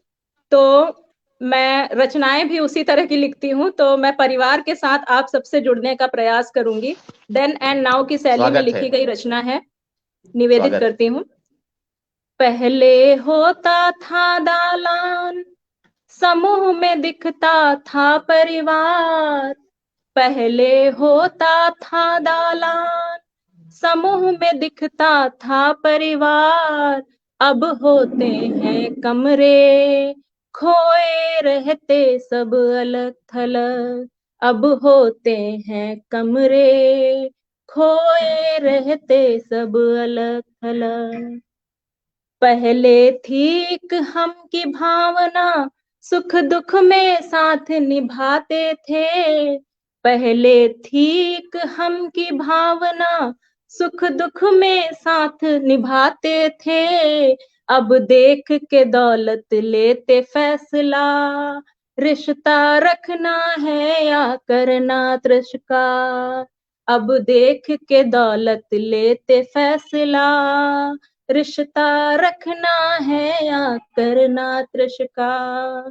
Speaker 3: तो मैं रचनाएं भी उसी तरह की लिखती हूँ, तो मैं परिवार के साथ आप सबसे जुड़ने का प्रयास करूंगी। देन एंड नाउ की शैली में
Speaker 2: स्वागत है,
Speaker 3: लिखी गई रचना है, निवेदित
Speaker 2: स्वागत।
Speaker 3: करती हूँ। पहले होता था दालान, समूह में दिखता था परिवार। पहले होता था दालान, समूह में दिखता था परिवार। अब होते हैं कमरे, खोए रहते सब अलग थलग। अब होते हैं कमरे, खोए रहते सब अलग थलग। पहले थी एक हम की भावना, सुख दुख में साथ निभाते थे। पहले थी एक हम की भावना, सुख दुख में साथ निभाते थे। अब देख के दौलत लेते फैसला, रिश्ता रखना है या करना तिरस्कार। अब देख के दौलत लेते फैसला, रिश्ता रखना है या करना तिरस्कार।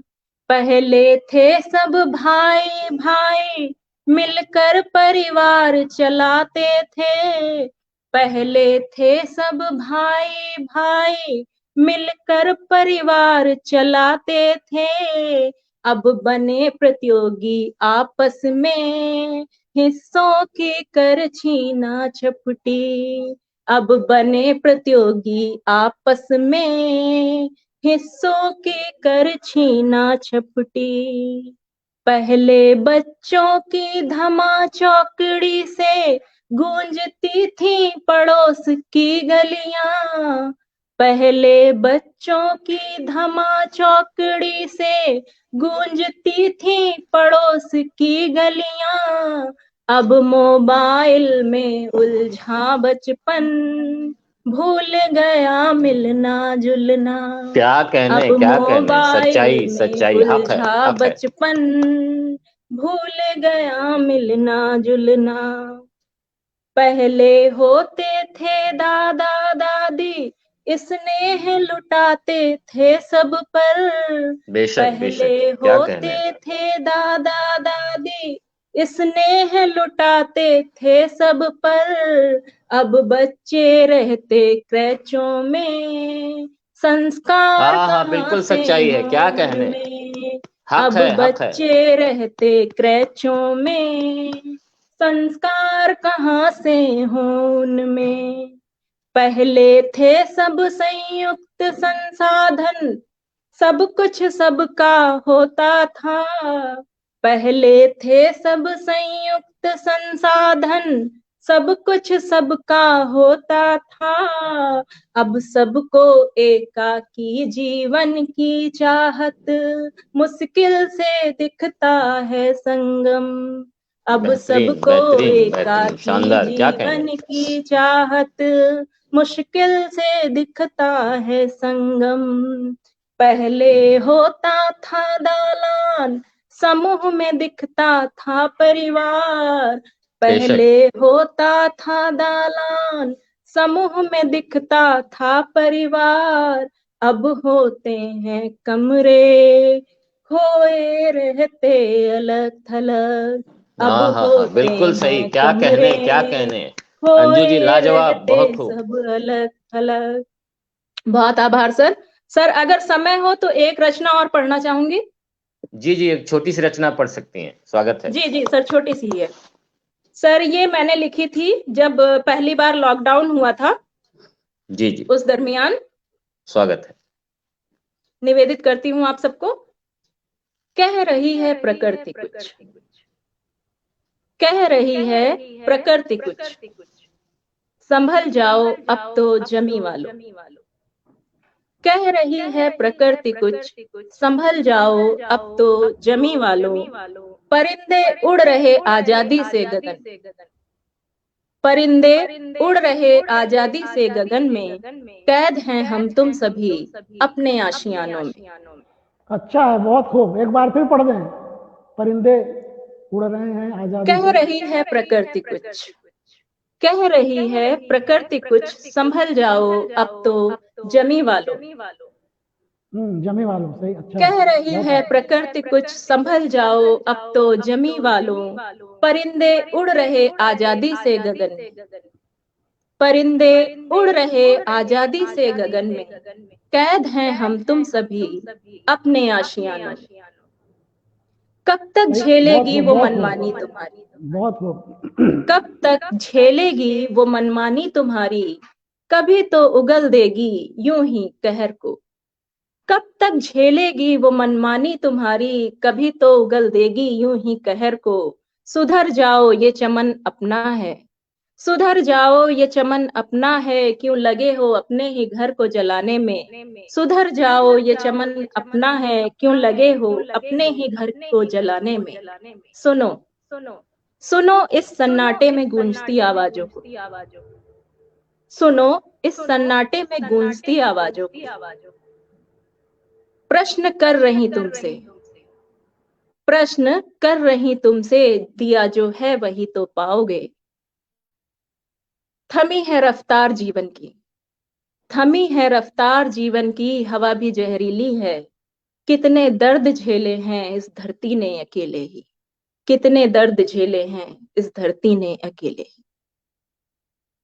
Speaker 3: पहले थे सब भाई भाई, मिलकर परिवार चलाते थे। पहले थे सब भाई भाई, मिलकर परिवार चलाते थे। अब बने प्रतियोगी आपस में, हिस्सों की कर छीना झपटी। अब बने प्रतियोगी आपस में, हिस्सों की कर छीना झपटी। पहले बच्चों की धमा चौकड़ी से गूंजती थी पड़ोस की गलियां। पहले बच्चों की धमा चौकड़ी से गूंजती थी पड़ोस की गलियां। अब मोबाइल में उलझा बचपन, भूल गया मिलना जुलना।
Speaker 2: क्या कहने,
Speaker 3: अब
Speaker 2: क्या कहने, सच्चाई
Speaker 3: मोबाइल में
Speaker 2: सच्चाई, हक है,
Speaker 3: उलझा
Speaker 2: हक है।
Speaker 3: बचपन, भूल गया मिलना जुलना। पहले होते थे दादा दादी, स्नेह लुटाते थे सब पर।
Speaker 2: बेशक
Speaker 3: पहले
Speaker 2: बेशक, क्या कहने।
Speaker 3: होते थे दादा दादी, स्नेह लुटाते थे सब पर। अब बच्चे रहते क्रैचों में, संस्कार
Speaker 2: हाँ हाँ,
Speaker 3: कहाँ
Speaker 2: बिल्कुल
Speaker 3: से
Speaker 2: सच्चाई है,
Speaker 3: हों
Speaker 2: क्या कहने।
Speaker 3: उनमें।
Speaker 2: हक
Speaker 3: अब
Speaker 2: है, हक है।
Speaker 3: बच्चे रहते क्रैचों में, संस्कार कहाँ से हों उनमें। पहले थे सब संयुक्त संसाधन, सब कुछ सबका होता था। पहले थे सब संयुक्त संसाधन, सब कुछ सबका होता था। अब सबको एकाकी जीवन की चाहत, मुश्किल से दिखता है संगम। अब
Speaker 2: बेहतरीन
Speaker 3: सबको
Speaker 2: बेहतरीन बेहतरीन,
Speaker 3: एकाकी
Speaker 2: शानदार, क्या कहने।
Speaker 3: जीवन की चाहत, मुश्किल से दिखता है संगम। पहले होता था दालान, समूह में दिखता था परिवार। पहले
Speaker 2: बेशक।
Speaker 3: होता था दालान, समूह में दिखता था परिवार। अब होते हैं कमरे, खोए रहते अलग थलग। अब
Speaker 2: हाँ हाँ हाँ,
Speaker 3: होते
Speaker 2: बिल्कुल सही,
Speaker 3: हैं
Speaker 2: क्या
Speaker 3: कमरे,
Speaker 2: कहने, क्या कहने। अंजू जी
Speaker 3: खोए
Speaker 2: लाजवाब,
Speaker 3: रहते
Speaker 2: बहुत खूब।
Speaker 3: सब अलग थलग। बहुत आभार सर। सर अगर समय हो तो एक रचना और पढ़ना चाहूंगी।
Speaker 2: जी जी, एक छोटी सी रचना पढ़ सकती हैं, स्वागत है।
Speaker 3: जी जी सर, छोटी सी ही है सर। ये मैंने लिखी थी जब पहली बार लॉकडाउन हुआ था,
Speaker 2: जी जी,
Speaker 3: उस दरमियान।
Speaker 2: स्वागत है।
Speaker 3: निवेदित करती हूँ आप सबको। कह रही है प्रकृति कुछ, कह रही है प्रकृति कुछ, संभल जाओ अब तो जमी वालों। कह रही है प्रकृति कुछ, संभल जाओ अब तो जमी वालों। परिंदे उड़ रहे आजादी से गगन, परिंदे उड़ रहे आजादी से गगन में, कैद हैं हम तुम सभी अपने आशियानों में।
Speaker 5: अच्छा है, बहुत खूब। एक बार फिर पढ़ दें। परिंदे उड़ रहे हैं आजादी
Speaker 3: कह रही है प्रकृति कुछ, कह रही है प्रकृति कुछ, संभल जाओ अब तो जमी वालों।
Speaker 5: जमी वालों, सही, अच्छा।
Speaker 3: कह रही है प्रकृति कुछ, संभल जाओ अब तो जमी वालों। परिंदे उड़ रहे आजादी से गगन में, परिंदे उड़ रहे आजादी से गगन में, कैद हैं हम तुम सभी अपने आशियानों में। कब तक झेलेगी वो मनमानी तुम्हारी,
Speaker 5: बहुत खूब।
Speaker 3: कब तक झेलेगी वो मनमानी तुम्हारी, कभी तो उगल देगी यूं ही कहर को। कब तक झेलेगी वो मनमानी तुम्हारी, कभी तो उगल देगी यूं ही कहर को। सुधर जाओ ये चमन अपना है, सुधर जाओ ये चमन अपना है, क्यों लगे हो अपने ही घर को जलाने में। सुधर जाओ ये चमन अपना है, क्यों लगे हो अपने ही घर को जलाने में। सुनो सुनो इस सन्नाटे में गूंजती आवाजों को, सुनो इस सन्नाटे में गूंजती आवाजों को। प्रश्न कर रही तुमसे, प्रश्न कर रही तुमसे, दिया जो है वही तो पाओगे। थमी है रफ्तार जीवन की, थमी है रफ्तार जीवन की, हवा भी जहरीली है। कितने दर्द झेले हैं इस धरती ने अकेले ही, कितने दर्द झेले हैं इस धरती ने अकेले ही।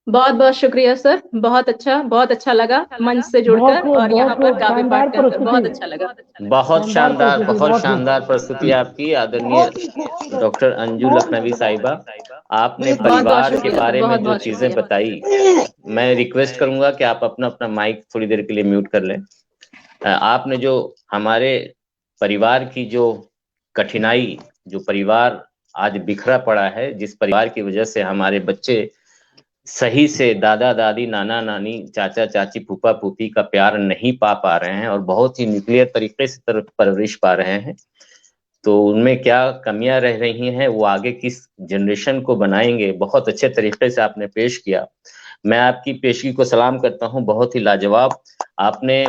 Speaker 3: बहुत बहुत शुक्रिया सर, बहुत अच्छा लगा मंच से जुड़कर और यहाँ पर काव्य पाठ कर बहुत अच्छा लगा।
Speaker 2: बहुत शानदार प्रस्तुति आपकी आदरणीय डॉक्टर अंजू लखनवी साहिबा। आपने परिवार के बारे में जो चीजें बताई, मैं रिक्वेस्ट करूंगा कि आप अपना अपना माइक थोड़ी देर के लिए म्यूट कर लें। आपने जो हमारे परिवार की जो कठिनाई, जो परिवार आज बिखरा पड़ा है, जिस परिवार की वजह से हमारे बच्चे सही से दादा दादी नाना नानी चाचा चाची फूफा फूफी का प्यार नहीं पा रहे हैं और बहुत ही न्यूक्लियर तरीके से परवरिश पा रहे हैं, तो उनमें क्या कमियां रह रही हैं, वो आगे किस जनरेशन को बनाएंगे। बहुत अच्छे तरीके से आपने पेश किया। मैं आपकी पेशगी को सलाम करता हूं, बहुत ही लाजवाब। आपने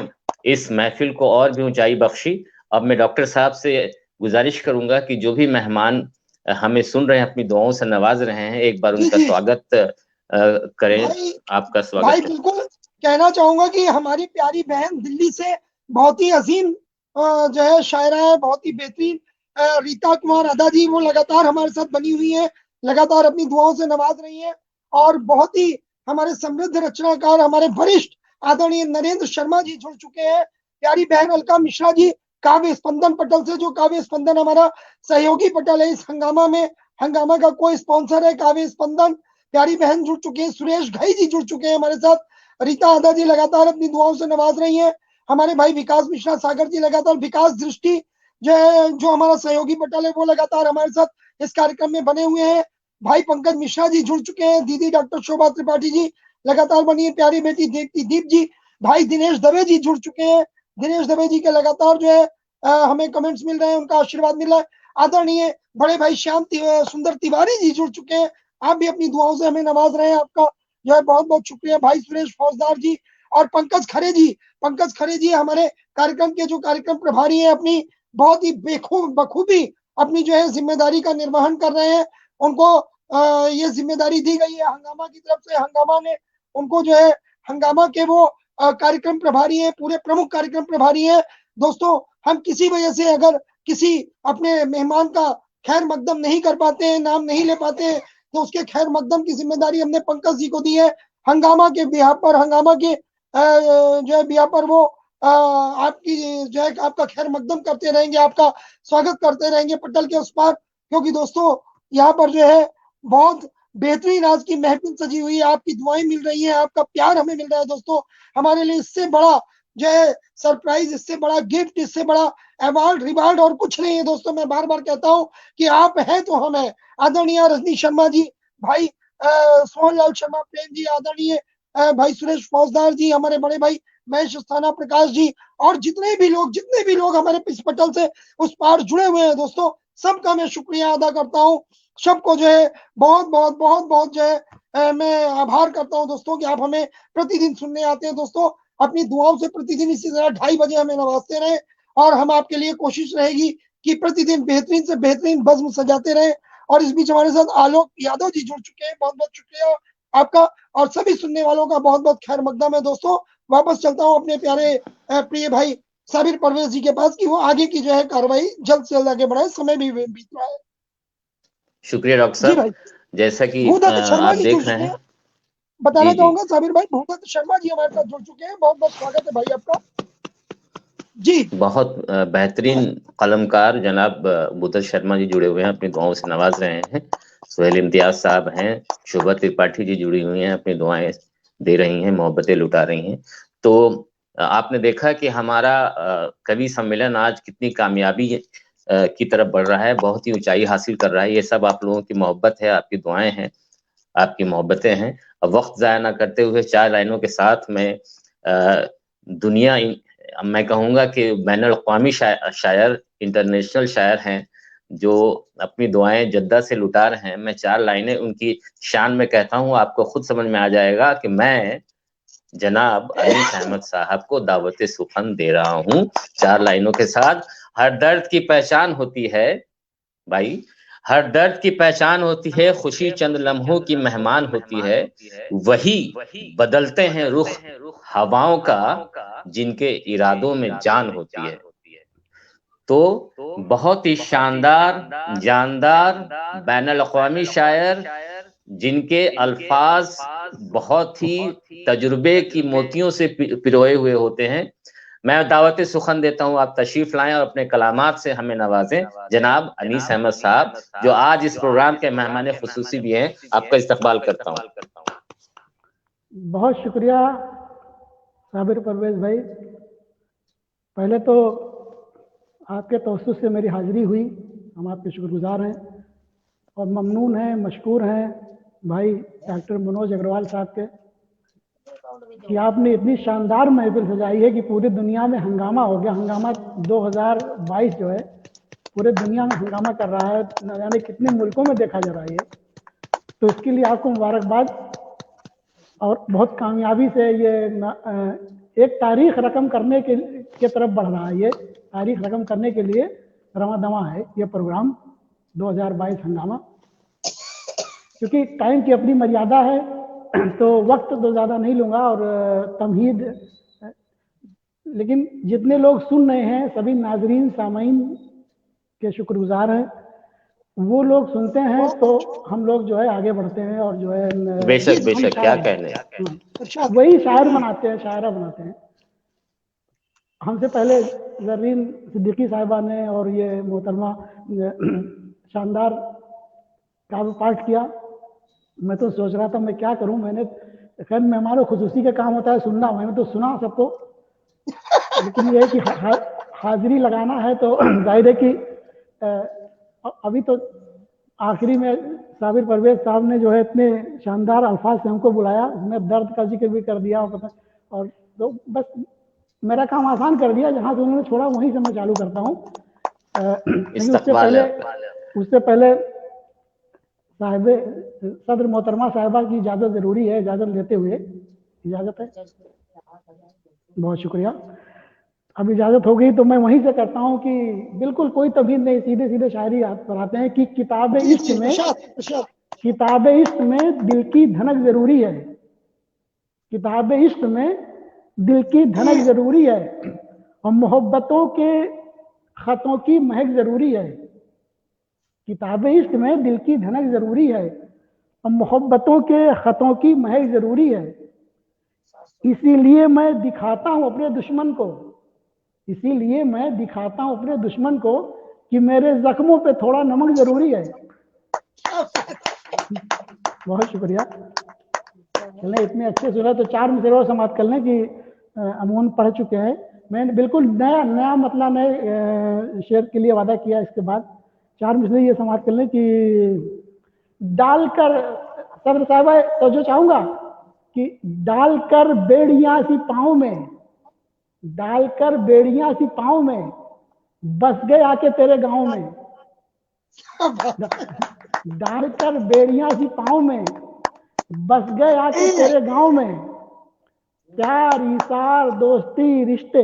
Speaker 2: इस महफिल को और भी ऊंचाई बख्शी। अब मैं डॉक्टर साहब से गुजारिश करूंगा कि जो भी मेहमान हमें सुन रहे हैं, अपनी दुआओं से नवाज रहे हैं, एक बार उनका स्वागत करें। आपका स्वागत।
Speaker 1: भाई बिल्कुल कहना चाहूंगा कि हमारी प्यारी बहन दिल्ली से बहुत ही अजीम जो है शायरा है, बहुत ही बेहतरीन रीता कुमार अदा जी, वो लगातार हमारे साथ बनी हुई है, लगातार अपनी दुआओं से नवाज रही है। और बहुत ही हमारे समृद्ध रचनाकार हमारे वरिष्ठ आदरणीय नरेंद्र शर्मा जी जुड़ चुके हैं। प्यारी बहन अलका मिश्रा जी काव्य स्पंदन पटल से, जो काव्य स्पंदन हमारा सहयोगी पटल है इस हंगामा में, हंगामा का कोई स्पॉन्सर है काव्य स्पंदन, प्यारी बहन जुड़ चुके हैं। सुरेश घई जी जुड़ चुके हैं हमारे साथ। रीता आदा जी लगातार अपनी दुआओं से नवाज रही हैं। हमारे भाई विकास मिश्रा सागर जी लगातार, विकास दृष्टि जो है, जो हमारा सहयोगी पटल है, वो लगातार हमारे साथ इस कार्यक्रम में बने हुए हैं। भाई पंकज मिश्रा जी जुड़ चुके हैं। दीदी डॉक्टर शोभा त्रिपाठी जी लगातार बनी है। प्यारी बेटी दीप जी, भाई दिनेश दवे जी जुड़ चुके हैं। दिनेश दवे जी के लगातार जो है हमें कमेंट्स मिल रहे हैं, उनका आशीर्वाद मिल रहा है। आदरणीय बड़े भाई श्याम सुंदर तिवारी जी जुड़ चुके हैं। आप भी अपनी दुआओं से हमें नवाज रहे हैं, आपका जो है बहुत बहुत शुक्रिया। भाई सुरेश फौजदार जी और पंकज खरे जी हमारे कार्यक्रम के जो कार्यक्रम प्रभारी हैं, अपनी बहुत ही बखूबी अपनी जो है जिम्मेदारी का निर्वहन कर रहे हैं। उनको ये जिम्मेदारी दी गई है हंगामा की तरफ से, हंगामा ने उनको जो है, हंगामा के वो कार्यक्रम प्रभारी हैं, पूरे प्रमुख कार्यक्रम प्रभारी हैं। दोस्तों, हम किसी वजह से अगर किसी अपने मेहमान का खैर मकदम नहीं कर पाते हैं, नाम नहीं ले पाते हैं, तो उसके खैर मकदम की जिम्मेदारी हमने पंकज जी को दी है। हंगामा के बिहार पर, हंगामा के जो है बिहार पर वो आपकी जो है आपका खैर मकदम करते रहेंगे, आपका स्वागत करते रहेंगे पटल के उस पार। क्योंकि दोस्तों यहाँ पर जो है बहुत बेहतरीन आज की महफिल सजी हुई है, आपकी दुआएं मिल रही है, आपका प्यार हमें मिल रहा है। दोस्तों, हमारे लिए इससे बड़ा जो है सरप्राइज, इससे बड़ा गिफ्ट, इससे बड़ा अवार्ड रिवार्ड और कुछ नहीं है। दोस्तों, मैं बार बार कहता हूँ कि आप हैं तो हम हैं। आदरणीय रजनी शर्मा जी, भाई सोहन लाल शर्मा प्रेम जी, आदरणीय भाई सुरेश फौजदार जी, हमारे बड़े भाई महेश अस्थाना प्रकाश जी, और जितने भी लोग हमारे इस पटल से उस पार जुड़े हुए हैं, दोस्तों सबका मैं शुक्रिया अदा करता हूँ। सबको जो है बहुत बहुत बहुत बहुत जो है मैं आभार करता हूं दोस्तों कि आप हमें प्रतिदिन सुनने आते हैं दोस्तों। अपनी दुआओं से प्रतिदिन इसी तरह 2:30 बजे हमें नवाजते रहे और हम आपके लिए कोशिश रहेगी कि प्रतिदिन बेहतरीन से बेहतरीन बज़्म सजाते रहे। और इस बीच हमारे साथ आलोक यादव जी जुड़ चुके हैं, बहुत बहुत शुक्रिया आपका और सभी सुनने वालों का बहुत बहुत खैर मकदम है दोस्तों। वापस चलता हूं अपने प्यारे प्रिय भाई साबिर परवेज जी के पास कि वो आगे की जो है कार्रवाई जल्द से जल्द आगे बढ़ाए, समय भी बीत रहा है।
Speaker 2: शुक्रिया डॉक्टर
Speaker 1: जी
Speaker 2: साहब।
Speaker 1: भाई,
Speaker 2: जैसा कि
Speaker 1: भूदत्त शर्मा
Speaker 2: आप
Speaker 1: जी जुड़
Speaker 2: देख रहे
Speaker 1: चुके
Speaker 2: हैं,
Speaker 1: हैं, बताना
Speaker 2: जी जी
Speaker 1: चाहूंगा साबिर भाई, भूदत्त शर्मा जी हमारे साथ जुड़ चुके हैं, बहुत बहुत स्वागत है भाई आपका। जी
Speaker 2: बहुत बेहतरीन कलमकार जनाब भूदत्त शर्मा जी जुड़े हुए हैं, अपनी दुआओं से नवाज रहे हैं। सुहेल इम्तियाज साहब हैं, शोभा त्रिपाठी जी जुड़ी हुई हैं, अपनी दुआएं दे रही हैं, मोहब्बतें लुटा रही हैं। तो आपने देखा कि हमारा कवि सम्मेलन आज कितनी कामयाबी की तरफ बढ़ रहा है, बहुत ही ऊंचाई हासिल कर रहा है। ये सब आप लोगों की मोहब्बत है, आपकी दुआएं हैं, आपकी मोहब्बतें हैं। अब वक्त ज़ाया ना करते हुए 4 लाइनों के साथ मैं दुनिया, मैं कहूँगा कि बैनुल-अक़वामी शायर, इंटरनेशनल शायर हैं, जो अपनी दुआएं जद्दा से लुटा रहे हैं। मैं 4 लाइनें उनकी शान में कहता हूँ, आपको खुद समझ में आ जाएगा कि मैं जनाब अनीस अहमद साहब को दावत सुखन दे रहा हूँ। 4 लाइनों के साथ, हर दर्द की पहचान होती है भाई, हर दर्द की पहचान होती है, खुशी चंद लम्हों की मेहमान होती है, वही बदलते हैं रुख हवाओं का जिनके इरादों में जान होती है। तो बहुत ही शानदार, जानदार, बैनुल-अक़वामी शायर, जिनके अल्फाज बहुत ही तजुर्बे की मोतियों से पिरोए हुए होते हैं। मैं दावत सुखन देता हूं, आप तशरीफ लाएं और अपने कलामात से हमें नवाजें। जनाब अनीस अहमद साहब, जो आज इस प्रोग्राम के मेहमान खुसूसी भी हैं, आपका इस्तकबाल करता हूं।
Speaker 5: बहुत शुक्रिया साबिर परवेज भाई। पहले तो आपके तवज्जुह से मेरी हाजिरी हुई, हम आपके शुक्रगुजार हैं और ममनून हैं, मशकूर हैं भाई डॉक्टर मनोज अग्रवाल साहब के कि आपने इतनी शानदार महफिल सजाई है कि पूरी दुनिया में हंगामा हो गया। हंगामा 2022 जो है पूरे दुनिया में हंगामा कर रहा है, न जाने कितने मुल्कों में देखा जा रहा है ये। तो इसके लिए आपको मुबारकबाद और बहुत कामयाबी से ये एक तारीख रकम करने के तरफ बढ़ रहा है। ये तारीख रकम करने के लिए रवादवा है ये प्रोग्राम 2022 हंगामा। क्योंकि टाइम की अपनी मर्यादा है तो वक्त तो ज़्यादा नहीं लूँगा और तमहीद, लेकिन जितने लोग सुन रहे हैं सभी नाजरीन सामाइन के शुक्रगुजार हैं। वो लोग सुनते हैं तो हम लोग जो है आगे बढ़ते हैं और जो है
Speaker 2: बेशक बेशक, क्या कहने,
Speaker 5: वही शायर बनाते हैं, शायरा बनाते हैं। हमसे पहले जरीन सिद्दीकी साहिबा ने और ये मोहतरमा शानदार काव्य पाठ किया। मैं तो सोच रहा था मैं क्या करूं, मैंने खैर मेहमानों खुसूसी का काम होता है सुनना, मैंने तो सुना सबको, लेकिन ये है कि हाजिरी लगाना है तो जाहिर है कि अभी तो आखिरी में साबिर परवेज साहब ने जो है इतने शानदार अल्फाज से हमको बुलाया, उसने दर्द का जिक्र भी कर दिया और तो बस मेरा काम आसान कर दिया, जहां से उन्होंने छोड़ा वहीं से मैं चालू करता हूँ। उससे पहले साहिब सदर मोहतरमा साहिबा की इजाज़त ज़रूरी है, इजाज़त लेते हुए, इजाज़त है, बहुत शुक्रिया। अब इजाज़त हो गई तो मैं वहीं से करता हूँ कि बिल्कुल कोई तबीयत नहीं, सीधे सीधे शायरी पर आते हैं कि किताब इश्क में दिल की धनक ज़रूरी है, किताब इश्क में दिल की धनक ज़रूरी है और मोहब्बतों के ख़तों की महक ज़रूरी है। किताब इश्क में दिल की धनक ज़रूरी है और मोहब्बतों के ख़तों की महक ज़रूरी है। इसीलिए मैं दिखाता हूँ अपने दुश्मन को, इसीलिए मैं दिखाता हूँ अपने दुश्मन को कि मेरे ज़ख्मों पे थोड़ा नमक ज़रूरी है। बहुत शुक्रिया। चलें, इतने अच्छे सुना तो 4 मिसरे और समाप्त कर लें कि अमून पढ़ चुके हैं। मैंने बिल्कुल नया मतलब नए शेर के लिए वादा किया। इसके बाद 4 मिसरे ये समाप्त कर लें कि डालकर सदर साहब तो जो चाहूँगा कि डालकर बेड़ियाँ सी पाँव में, डालकर बेड़ियाँ सी पाँव में बस गए आके तेरे गाँव में। डालकर बेड़ियां सी पाँव में, बस गए आके तेरे गांव में। प्यार ईसार दोस्ती रिश्ते,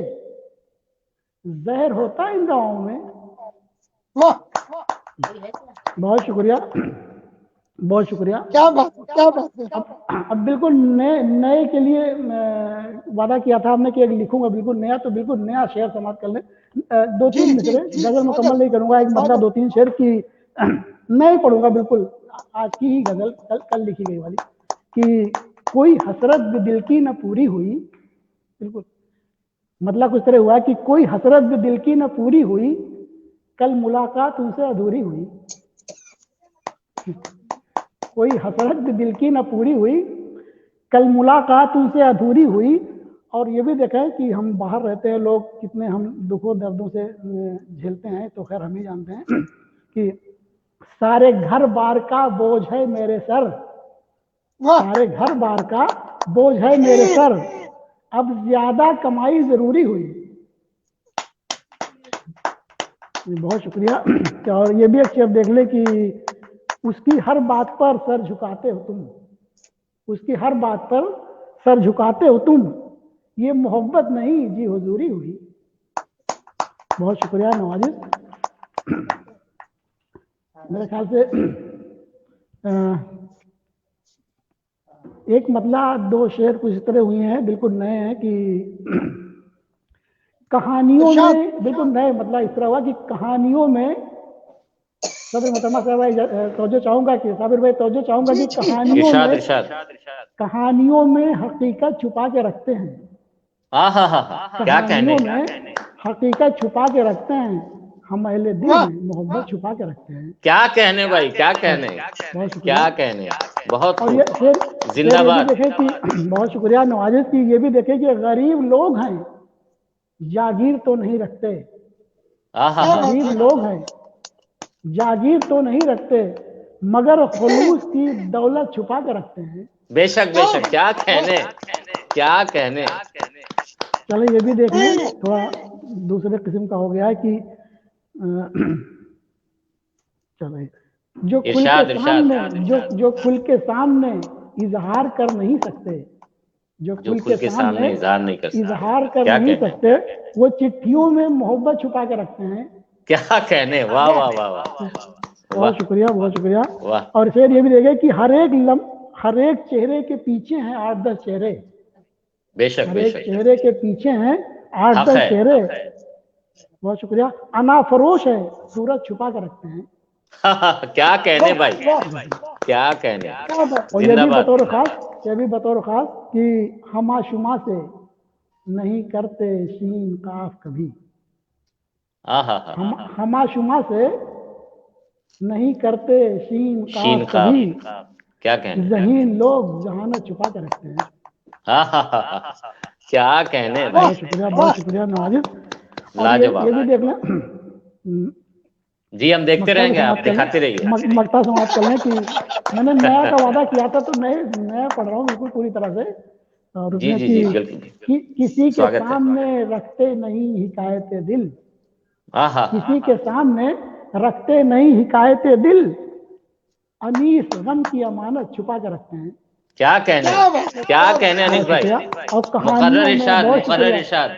Speaker 5: जहर होता इन गाँव में।
Speaker 1: वाह,
Speaker 5: बहुत शुक्रिया, बहुत शुक्रिया।
Speaker 1: क्या बात है, क्या बात है।
Speaker 5: अब बिल्कुल नए के लिए वादा किया था हमने कि एक लिखूंगा बिल्कुल नया, तो बिल्कुल नया शेर समाप्त कर ले। दो तीन मिसरे, गजल मुकम्मल नहीं करूंगा, एक मतलब दो तीन शेर की नए पढ़ूंगा बिल्कुल, आज की ही गजल, कल लिखी गई वाली, कि कोई हसरत भी दिल की न पूरी हुई। बिल्कुल मतलब कुछ तरह हुआ कि कोई हसरत भी दिल की न पूरी हुई, कल मुलाकात उनसे अधूरी हुई। कोई हसरत भी दिल की न पूरी हुई, कल मुलाकात उनसे अधूरी हुई। और ये भी देखें कि हम बाहर रहते हैं, लोग कितने हम दुखों दर्दों से झेलते हैं, तो खैर हम ही जानते हैं कि सारे घर बार का बोझ है मेरे सर, सारे घर बार का बोझ है मेरे सर, अब ज्यादा कमाई जरूरी हुई। बहुत शुक्रिया। और ये भी अच्छी अब देख ले कि उसकी हर बात पर सर झुकाते हो तुम, उसकी हर बात पर सर झुकाते हो तुम, ये मोहब्बत नहीं जी हुजूरी हुई। बहुत शुक्रिया नवाजिश। मेरे ख्याल से एक मतलब दो शेर कुछ इस तरह हुए हैं, बिल्कुल नए हैं कि कहानियों में, बिल्कुल नए मतलब इस तरह हुआ कि कहानियों में, सदर मोहतरमा साहब भाई तवज्जो चाहूंगा कि साबिर भाई तवज्जो चाहूंगा कि कहानियों में हकीकत छुपा के रखते हैं। कहानियों में हकीकत छुपा के रखते हैं, हम अहले दिल हैं, मोहब्बत छुपा के रखते हैं।
Speaker 2: क्या कहने भाई, क्या कहने, क्या कहने, बहुत
Speaker 5: और ये फिर
Speaker 2: जिंदाबाद।
Speaker 5: देखें कि बहुत शुक्रिया नवाजिश की, ये भी देखें कि गरीब लोग हैं जागीर तो नहीं रखते, गरीब लोग हैं जागीर तो नहीं रखते, मगर खुलूस की दौलत छुपा के रखते हैं।
Speaker 2: बेशक बेशक, क्या कहने, क्या कहने।
Speaker 5: चलो ये भी देख लें, थोड़ा दूसरे किस्म का हो गया है कि चलो जो खुल के सामने, जो खुल के सामने इजहार कर नहीं सकते, जो खुल के सामने इजहार कर नहीं सकते, वो चिट्ठियों में मोहब्बत छुपा के रखते हैं।
Speaker 2: क्या कहने, वाह वाह वाह वाह,
Speaker 5: बहुत शुक्रिया, बहुत शुक्रिया। और फिर ये भी देखें कि हर एक चेहरे के पीछे हैं 8-10 चेहरे,
Speaker 2: बेशक
Speaker 5: हर एक चेहरे के पीछे हैं 8-10 चेहरे। बहुत शुक्रिया। अनाफरोश है, सूरज छुपा के रखते हैं।
Speaker 2: क्या कहने भाई, क्या कहने।
Speaker 5: और ये भी बतौर खास कि हमाशुमा से नहीं करते शीन काफ कभी, हमाशुमा से नहीं करते शीन काफ कभी,
Speaker 2: क्या कहने।
Speaker 5: ज़हीन लोग जहानत छुपा के रखते हैं।
Speaker 2: क्या कहने भाई।
Speaker 5: बहुत शुक्रिया नवाजिश।
Speaker 2: लाजवाब।
Speaker 5: ये भी देख लें
Speaker 2: जी, हम देखते रहेंगे, आप दिखाते रहिए।
Speaker 5: मकता समाप्त कर लें कि मैंने नया का वादा किया था, तो नया पढ़ रहा हूँ बिल्कुल पूरी तरह से। और उसमें कि किसी के सामने रखते नहीं हिकायत दिल, किसी के सामने रखते नहीं हिकायत दिल, अनीस गम की अमानत छुपा के रखते हैं।
Speaker 2: क्या कहने, क्या कहने अनीस भाई।
Speaker 5: और कहानियों
Speaker 2: इरशाद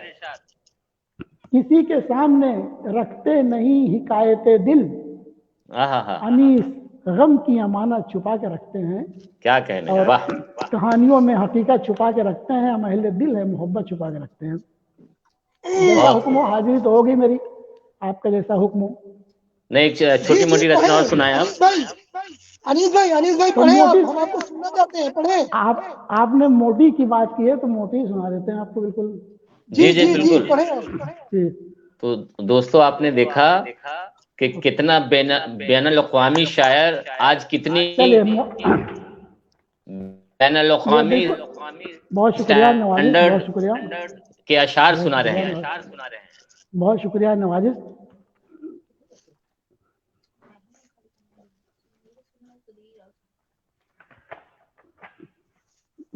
Speaker 5: किसी के सामने रखते नहीं हिकायत दिल, अनीस गम की अमानत छुपा के रखते हैं।
Speaker 2: क्या कहने,
Speaker 5: और
Speaker 2: वाह।
Speaker 5: कहानियों में हकीकत छुपा के रखते हैं, हम अहले दिल है, मोहब्बत छुपा के रखते हैं। जैसा हुक्म हो, हाजिरी तो होगी मेरी, आपका जैसा हुक्म हो।
Speaker 2: नहीं, छोटी मोटी रचना और सुनाए आप।
Speaker 1: अनीस भाई पढ़े, हम आपको सुनना चाहते हैं, पढ़े।
Speaker 5: आपने मोटी की बात की है तो मोटी सुना देते हैं आपको, बिल्कुल।
Speaker 2: जी बिल्कुल। तो दोस्तों, आपने देखा कि कितना बैनुल-अक़वामी शायर आज कितनी बैनुल-अक़वामी
Speaker 5: बहुत शुक्रिया नवाजिश, बहुत शुक्रिया
Speaker 2: के अशार सुना रहे हैं।
Speaker 5: बहुत शुक्रिया नवाजिश।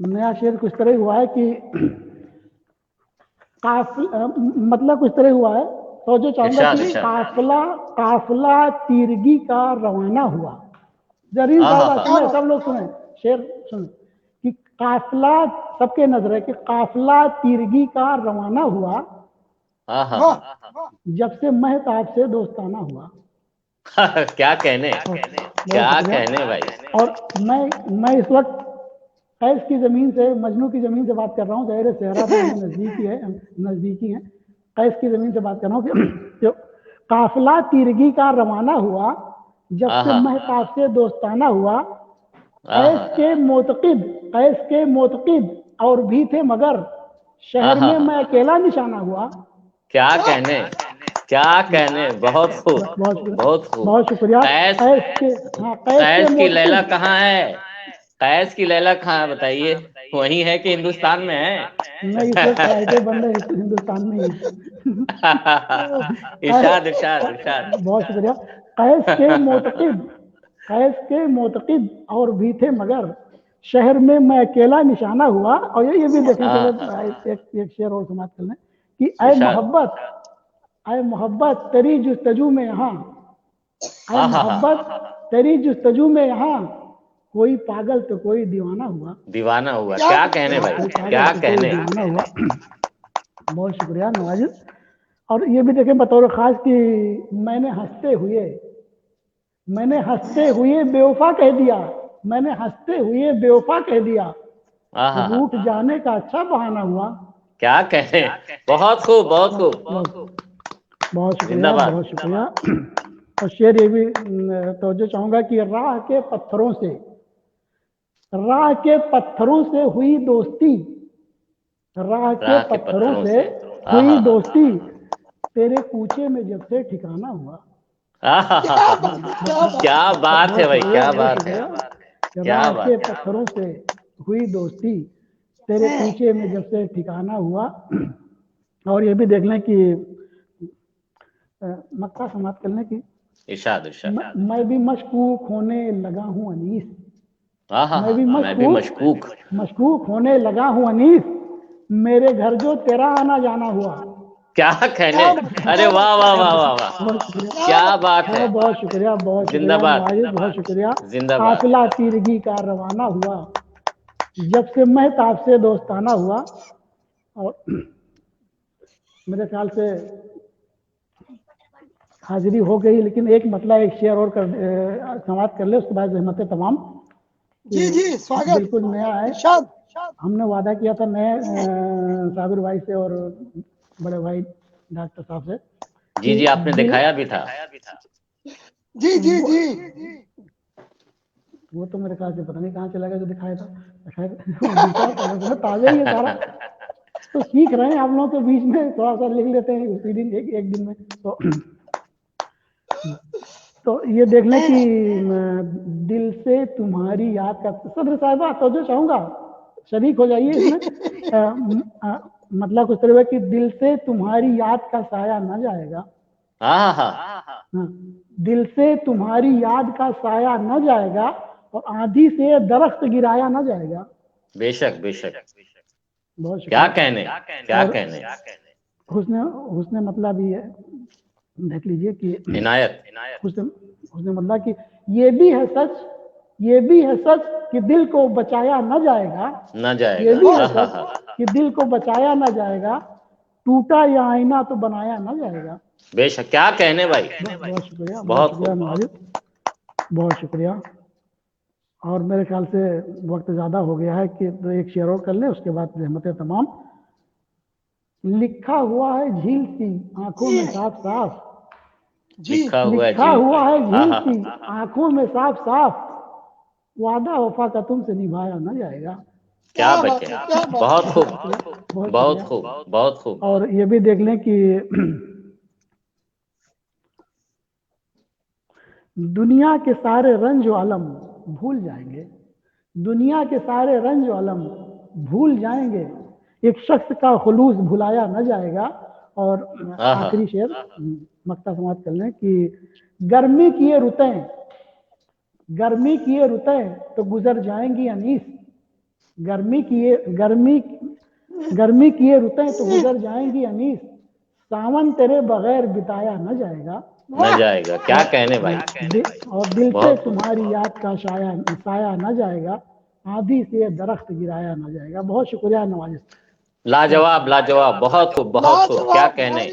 Speaker 5: नया शेर कुछ तरह हुआ है कि मतलब कुछ तरह हुआ है, तो जो चाहूंगा कि काफिला तीरगी का रवाना हुआ, जरीन साहब
Speaker 2: आहा,
Speaker 5: सुने, सब लोग सुने, शेर सुने कि काफिला, सबके नजर है कि काफिला तीरगी का रवाना हुआ
Speaker 2: आहा,
Speaker 1: वाह
Speaker 5: जब से महताब से दोस्ताना हुआ।
Speaker 2: क्या कहने,
Speaker 5: बहुत
Speaker 2: क्या
Speaker 5: शुक्रिया।
Speaker 2: कहने भाई।
Speaker 5: और मैं इस वक्त कैस की जमीन से, मजनू की जमीन से बात कर रहा हूँ। ज़ाहिर है सेहरा तो हमें नजदीकी है। कैस की जमीन से बात कर रहा हूँ कि काफिला तीरगी का रवाना हुआ जब से
Speaker 2: आहा,
Speaker 5: महताब से दोस्ताना हुआ।
Speaker 2: आहा,
Speaker 5: कैस के मोतकिद और भी थे मगर शहर
Speaker 2: आहा,
Speaker 5: में मैं अकेला निशाना हुआ।
Speaker 2: क्या कहने, क्या कहने, बहुत खूब, बहुत खूब।
Speaker 5: बहुत शुक्रिया।
Speaker 2: कैस,
Speaker 5: कैस
Speaker 2: कैस
Speaker 5: के
Speaker 2: की लैला
Speaker 5: मोतकिद,
Speaker 2: कहाँ है? कैस की लैला कहाँ है बताइए? वही है कि हिंदुस्तान में है?
Speaker 5: नहीं, इस वक्त फ्लाइटें बंद है हिंदुस्तान में ही है।
Speaker 2: इरशाद, इरशाद, इरशाद।
Speaker 5: बहुत शुक्रिया। कैस के मोतकिद और भी थे मगर शहर में मैं अकेला निशाना हुआ। और ये भी देखें, चलो एक शेर और समाप्त कर लें कि ऐ मोहब्बत तेरी जुस्तजू में यहाँ, ऐ मोहब्बत तेरी जुस्तजू में यहाँ कोई पागल तो कोई दीवाना हुआ।
Speaker 2: दीवाना हुआ, क्या कहने भाई, क्या कहने।
Speaker 5: दीवाना हुआ। बहुत शुक्रिया नवाजुल। और ये भी देखें बतौर खास कि मैंने हंसते हुए बेवफा कह दिया, मैंने हंसते हुए बेवफा कह दिया,
Speaker 2: आहा,
Speaker 5: रूठ जाने का अच्छा बहाना हुआ।
Speaker 2: क्या कहने, बहुत खूब, बहुत खूब।
Speaker 5: बहुत शुक्रिया,
Speaker 2: जिंदाबाद।
Speaker 5: बहुत शुक्रिया। और शेर ये भी तवज्जो चाहूंगा कि राह के पत्थरों से हुई दोस्ती, राह के पत्थरों से हुई दोस्ती, तेरे कूचे में जब से ठिकाना हुआ।
Speaker 2: क्या बात है भाई, क्या बात है, क्या
Speaker 5: राह
Speaker 2: बात
Speaker 5: के
Speaker 2: है।
Speaker 5: पत्थरों से हुई दोस्ती, तेरे कूचे में जब से ठिकाना हुआ। और ये भी देख लें कि मक्का समाप्त करने की,
Speaker 2: इरशाद, इरशाद।
Speaker 5: मैं भी मशकूक होने लगा हूँ अनीस,
Speaker 2: आहा,
Speaker 5: मैं भी
Speaker 2: मैं भी मशकूक।
Speaker 5: मशकूक होने लगा हूँ अनीस, मेरे घर जो तेरा आना जाना हुआ।
Speaker 2: क्या कहने, अरे वाह वाह वाह वाह वाह, क्या बात है।
Speaker 5: बहुत शुक्रिया, बहुत शुक्रिया
Speaker 2: जिंदाबाद,
Speaker 5: नवाजिद, बहुत शुक्रिया।
Speaker 2: जिंदाबाद।
Speaker 5: काफिला तीरगी का रवाना हुआ जब से महताब से दोस्ताना हुआ। और मेरे ख्याल से हाजिरी हो गई, लेकिन एक मतलब एक शेयर और समाप्त कर ले, उसके बाद रहमत तमाम।
Speaker 1: जी स्वागत,
Speaker 5: बिल्कुल नया है।
Speaker 1: इरशाद।
Speaker 5: हमने वादा किया था नए साबिर भाई से और बड़े भाई डॉक्टर साहब से।
Speaker 2: जी, आपने दिखाया भी था।
Speaker 1: जी
Speaker 5: वो तो मेरे ख्याल से पता नहीं कहाँ चला गया जो दिखाया था। ताज़ा ही है सारा, तो सीख रहे हैं आप लोगों के बीच में, थोड़ा सा लिख लेते हैं उसी दिन, एक दिन में। तो ये देख लें कि दिल से तुम्हारी याद का, सदर साहिबा तो जो चाहूंगा शरीक हो जाइए इसमें। मतलब कुछ तरह कि दिल से तुम्हारी याद का साया न जाएगा। दिल से तुम्हारी याद का साया न जाएगा और आंधी से दरख्त गिराया न जाएगा।
Speaker 2: बेशक, बेशक।
Speaker 5: बहुत
Speaker 2: क्या कहने, क्या कहने।
Speaker 5: हुस्ने मतलब ये देख लीजिए कि
Speaker 2: इनायत,
Speaker 5: हुस्ने मतलब कि ये भी है सच कि दिल को बचाया न जाएगा, ये भी है सच कि दिल को बचाया न जाएगा, टूटा या आईना तो बनाया न जाएगा।
Speaker 2: बेशक, क्या कहने भाई।
Speaker 5: बहुत शुक्रिया,
Speaker 2: बहुत
Speaker 5: शुक्रिया नवाजिद, बहुत शुक्रिया। और मेरे ख्याल से वक्त ज़्यादा हो गया है कि तो एक शेयर और कर लें, उसके बाद रहमत तमाम। लिखा हुआ है झील सी आंखों में साफ साफ,
Speaker 2: लिखा हुआ
Speaker 5: है झील सी आंखों में साफ साफ, वादा वफा का तुमसे निभाया न जाएगा।
Speaker 2: क्या बचे, बहुत खूब, बहुत खूब, बहुत खूब।
Speaker 5: और ये भी देख लें कि दुनिया के सारे रंज आलम भूल जाएंगे, दुनिया के सारे रंज आलम भूल जाएंगे, एक शख्स का खुलूस भुलाया न जाएगा। और आखिरी शेर मक्ता समाप्त कर लें कि गर्मी की ये रुतें तो गुजर जाएंगी अनीस, गर्मी की ये रुतें तो गुजर जाएंगी अनीस, सावन तेरे बगैर बिताया न जाएगा।
Speaker 2: न जाएगा। क्या कहने भाई,
Speaker 5: और दिल से तुम्हारी याद का साया न जाएगा, आंधी से दरख्त गिराया न जाएगा। बहुत शुक्रिया नवाजिश।
Speaker 2: लाजवाब लाजवाब, बहुत खूब बहुत खूब, क्या कहने।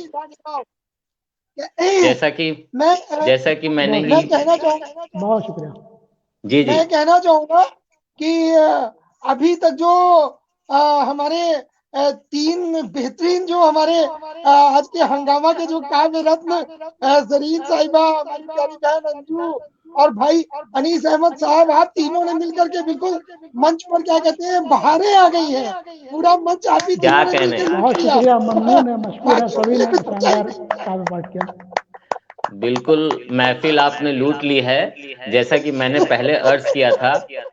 Speaker 2: जैसा कि मैंने ही,
Speaker 1: कहना चाहूंगा,
Speaker 5: बहुत शुक्रिया
Speaker 2: जी जी,
Speaker 1: मैं कहना चाहूंगा कि अभी तक जो हमारे 3 बेहतरीन जो हमारे आज के हंगामा के जो काव्य रत्न जरीन साहिबा, हमारी प्यारी बहन अंजू और भाई अनीस अहमद साहब, आप तीनों ने मिलकर के बिल्कुल मंच पर क्या कहते हैं बहारें आ गई हैं। पूरा मंच आप ही तीनों ने मिलकर
Speaker 5: बहुत शुक्रिया, ममनून है, मशकूर है, सभी ने शानदार काव्य पाठ किया।
Speaker 2: बिल्कुल महफिल आपने लूट ली है। जैसा कि मैंने पहले अर्ज किया था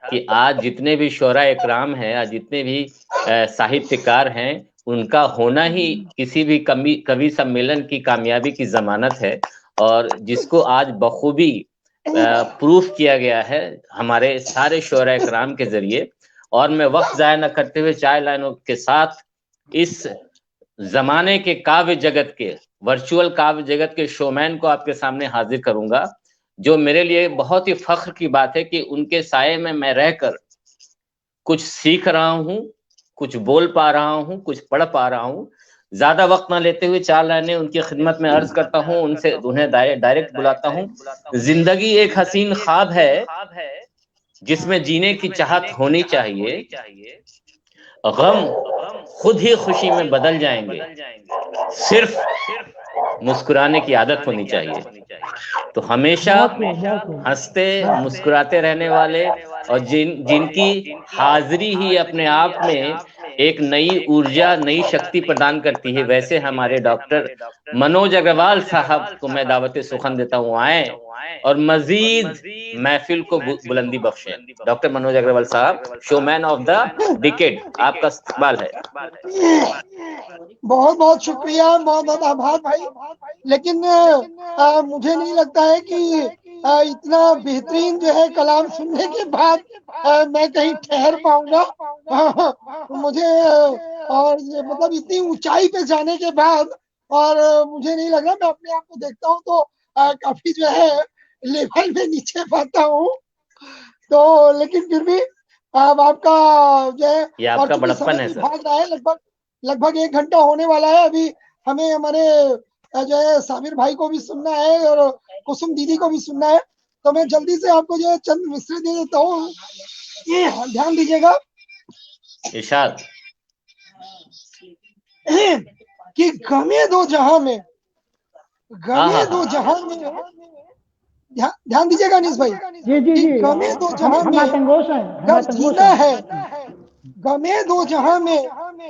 Speaker 2: कि आज जितने भी शोरा इकराम हैं, आज जितने भी साहित्यकार हैं, उनका होना ही किसी भी कवि सम्मेलन की कामयाबी की जमानत है, और जिसको आज बखूबी प्रूफ किया गया है हमारे सारे शोरा इकराम के जरिए। और मैं वक्त जाया न करते हुए चाय लाइनों के साथ इस जमाने के काव्य जगत के, वर्चुअल काव्य जगत के शोमैन को आपके सामने हाजिर करूंगा, जो मेरे लिए बहुत ही फख्र की बात है कि उनके साये में मैं रहकर कुछ सीख रहा हूं, कुछ बोल पा रहा हूं, कुछ पढ़ पा रहा हूं। ज्यादा वक्त ना लेते हुए 4 लाइनें उनकी खिदमत में अर्ज करता हूं, उन्हें डायरेक्ट बुलाता हूं। जिंदगी एक हसीन ख्वाब है जिसमें जीने की चाहत होनी चाहिए, गम खुद ही खुशी में बदल जाएंगे, सिर्फ मुस्कुराने की आदत होनी चाहिए। तो हमेशा हंसते मुस्कुराते रहने वाले और जिनकी हाजिरी ही अपने आप में एक नई ऊर्जा, नई शक्ति प्रदान करती है, वैसे हमारे डॉक्टर मनोज अग्रवाल साहब को मैं दावत सुखन देता हूँ, आए और मजीद महफिल को बुलंदी बख्शें। डॉक्टर मनोज अग्रवाल साहब, शोमैन ऑफ द डिकेड, आपका इस्तकबाल है।
Speaker 1: बहुत बहुत शुक्रिया, बहुत बहुत आभार भाई। लेकिन मुझे नहीं लगता है कि इतना बेहतरीन जो है कलाम सुनने के बाद मैं कहीं ठहर पाऊंगा। मुझे और मतलब इतनी ऊंचाई पे जाने के बाद, और मुझे नहीं लग रहा, मैं अपने आप को देखता हूँ तो काफी जो है लेवल में नीचे पाता हूँ। तो लेकिन फिर भी अब आपका जो है,
Speaker 2: ये आपका बड़प्पन है सर।
Speaker 1: भाग रहा है, लगभग 1 घंटा होने वाला है। अभी हमें हमारे जो है साबिर भाई को भी सुनना है और कुसुम दीदी को भी सुनना है। तो मैं जल्दी से आपको जो है चंद मिसरे दे देता हूँ, ये ध्यान दीजिएगा।
Speaker 2: इरशाद
Speaker 1: कि गमे दो जहां में, गमे दो जहां में, ध्यान दीजिएगा अनीस भाई।
Speaker 5: जी
Speaker 1: गमे दो जहां में गर जीना है, गमे दो जहां में